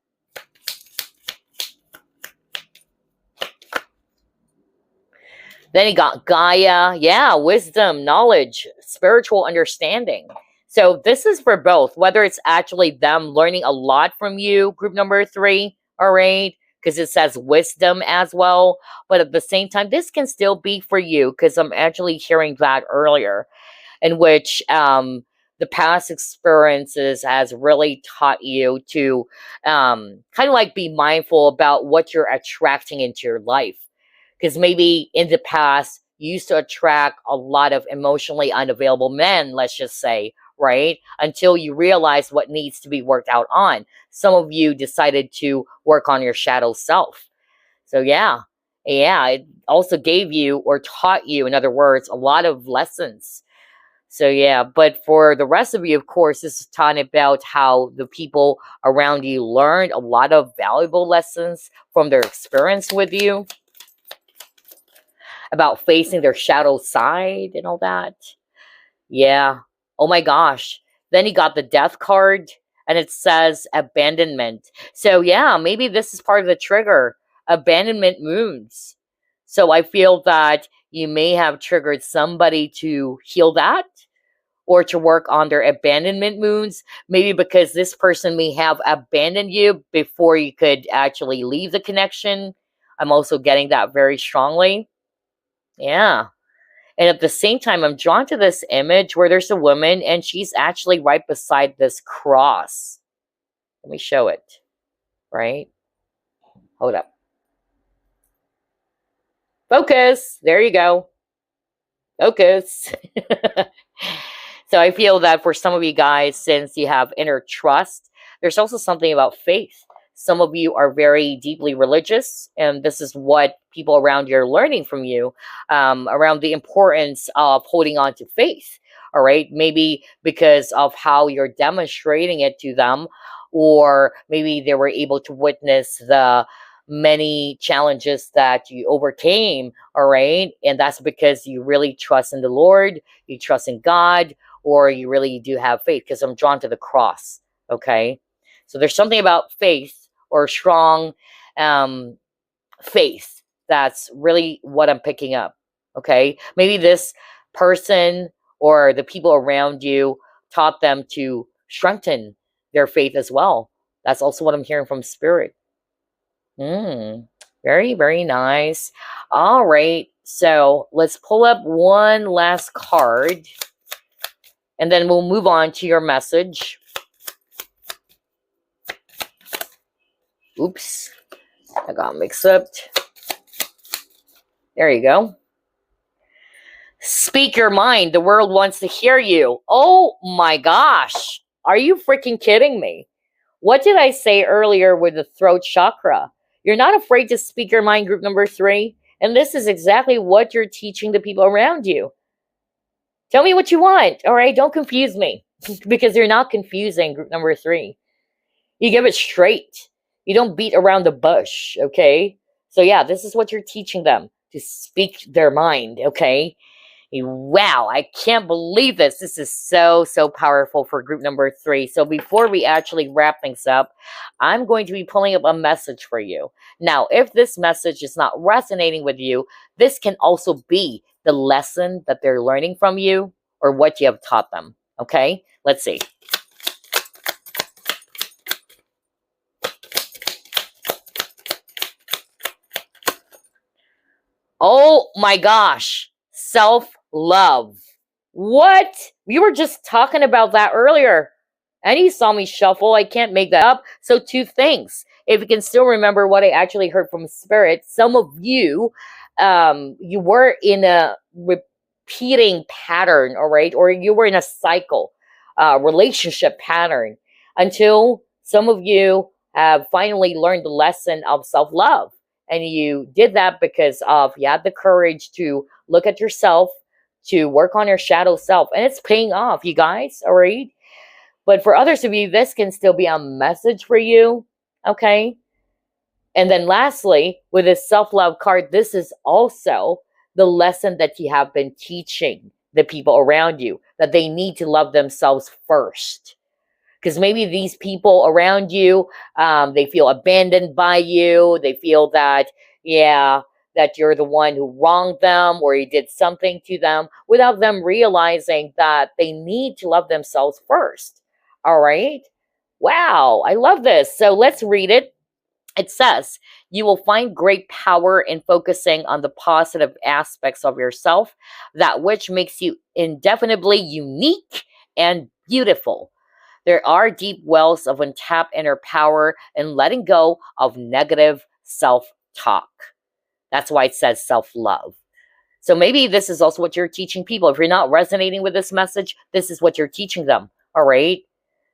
Then you got Gaia. Yeah, wisdom, knowledge, spiritual understanding. So this is for both, whether it's actually them learning a lot from you, group number 3, all right? because it says wisdom as well. But at the same time, this can still be for you, because I'm actually hearing that earlier, in which the past experiences has really taught you to kind of like be mindful about what you're attracting into your life. Because maybe in the past, you used to attract a lot of emotionally unavailable men, let's just say, right? Until you realize what needs to be worked out on. Some of you decided to work on your shadow self. So, yeah, it also gave you, or taught you, in other words, a lot of lessons. So, yeah, but for the rest of you, of course, this is talking about how the people around you learned a lot of valuable lessons from their experience with you, about facing their shadow side and all that. Yeah. Oh my gosh. Then he got the death card, and it says abandonment. So, yeah, maybe this is part of the trigger. Abandonment wounds. So I feel that you may have triggered somebody to heal that, or to work on their abandonment wounds. Maybe because this person may have abandoned you before you could actually leave the connection. I'm also getting that very strongly. Yeah. And at the same time, I'm drawn to this image where there's a woman and she's actually right beside this cross. Let me show it. Right? Hold up. Focus. There you go. Focus. So I feel that for some of you guys, since you have inner trust, there's also something about faith. Some of you are very deeply religious, and this is what people around you are learning from you, around the importance of holding on to faith. All right, maybe because of how you're demonstrating it to them, or maybe they were able to witness the many challenges that you overcame. All right, and that's because you really trust in the Lord, you trust in God, or you really do have faith, because I'm drawn to the cross. Okay, so there's something about faith, or strong faith, that's really what I'm picking up. Okay, maybe this person or the people around you taught them to strengthen their faith as well. That's also what I'm hearing from spirit. Very, very nice. All right, so let's pull up one last card, and then we'll move on to your message. Oops, I got mixed up. There you go. Speak your mind. The world wants to hear you. Oh my gosh. Are you freaking kidding me? What did I say earlier with the throat chakra? You're not afraid to speak your mind, group number 3. And this is exactly what you're teaching the people around you. Tell me what you want. All right. Don't confuse me, because you're not confusing, group number 3. You give it straight. You don't beat around the bush. Okay. So yeah, this is what you're teaching them, to speak their mind. Okay. Wow, I can't believe this. This is so, so powerful for group number 3. So before we actually wrap things up, I'm going to be pulling up a message for you. Now, if this message is not resonating with you, this can also be the lesson that they're learning from you, or what you have taught them. Okay, let's see. Oh my gosh, self-love. What? We were just talking about that earlier. And you saw me shuffle. I can't make that up. So 2 things. If you can still remember what I actually heard from spirit, some of you, you were in a repeating pattern, all right? Or you were in a cycle, relationship pattern, until some of you have finally learned the lesson of self-love. And you did that because of, you had the courage to look at yourself, to work on your shadow self. And it's paying off, you guys, all right? But for others of you, this can still be a message for you, okay? And then lastly, with this self-love card, this is also the lesson that you have been teaching the people around you, that they need to love themselves first. Because maybe these people around you, they feel abandoned by you. They feel that, yeah, that you're the one who wronged them, or you did something to them, without them realizing that they need to love themselves first. All right? Wow, I love this. So let's read it. It says, you will find great power in focusing on the positive aspects of yourself, that which makes you indefinitely unique and beautiful. There are deep wells of untapped inner power in letting go of negative self talk. That's why it says self love. So maybe this is also what you're teaching people. If you're not resonating with this message, this is what you're teaching them. All right.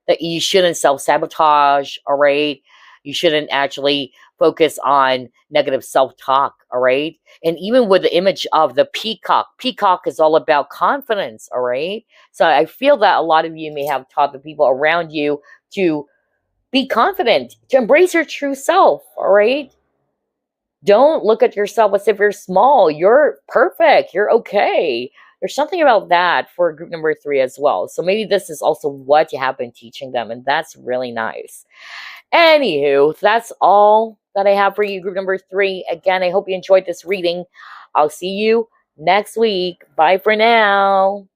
That you shouldn't self sabotage. All right. You shouldn't actually focus on negative self talk. All right. And even with the image of the peacock is all about confidence. All right. So I feel that a lot of you may have taught the people around you to be confident, to embrace your true self. All right. Don't look at yourself as if you're small. You're perfect. You're okay. There's something about that for group number 3 as well. So maybe this is also what you have been teaching them, and that's really nice. Anywho, that's all that I have for you, group number 3. Again, I hope you enjoyed this reading. I'll see you next week. Bye for now.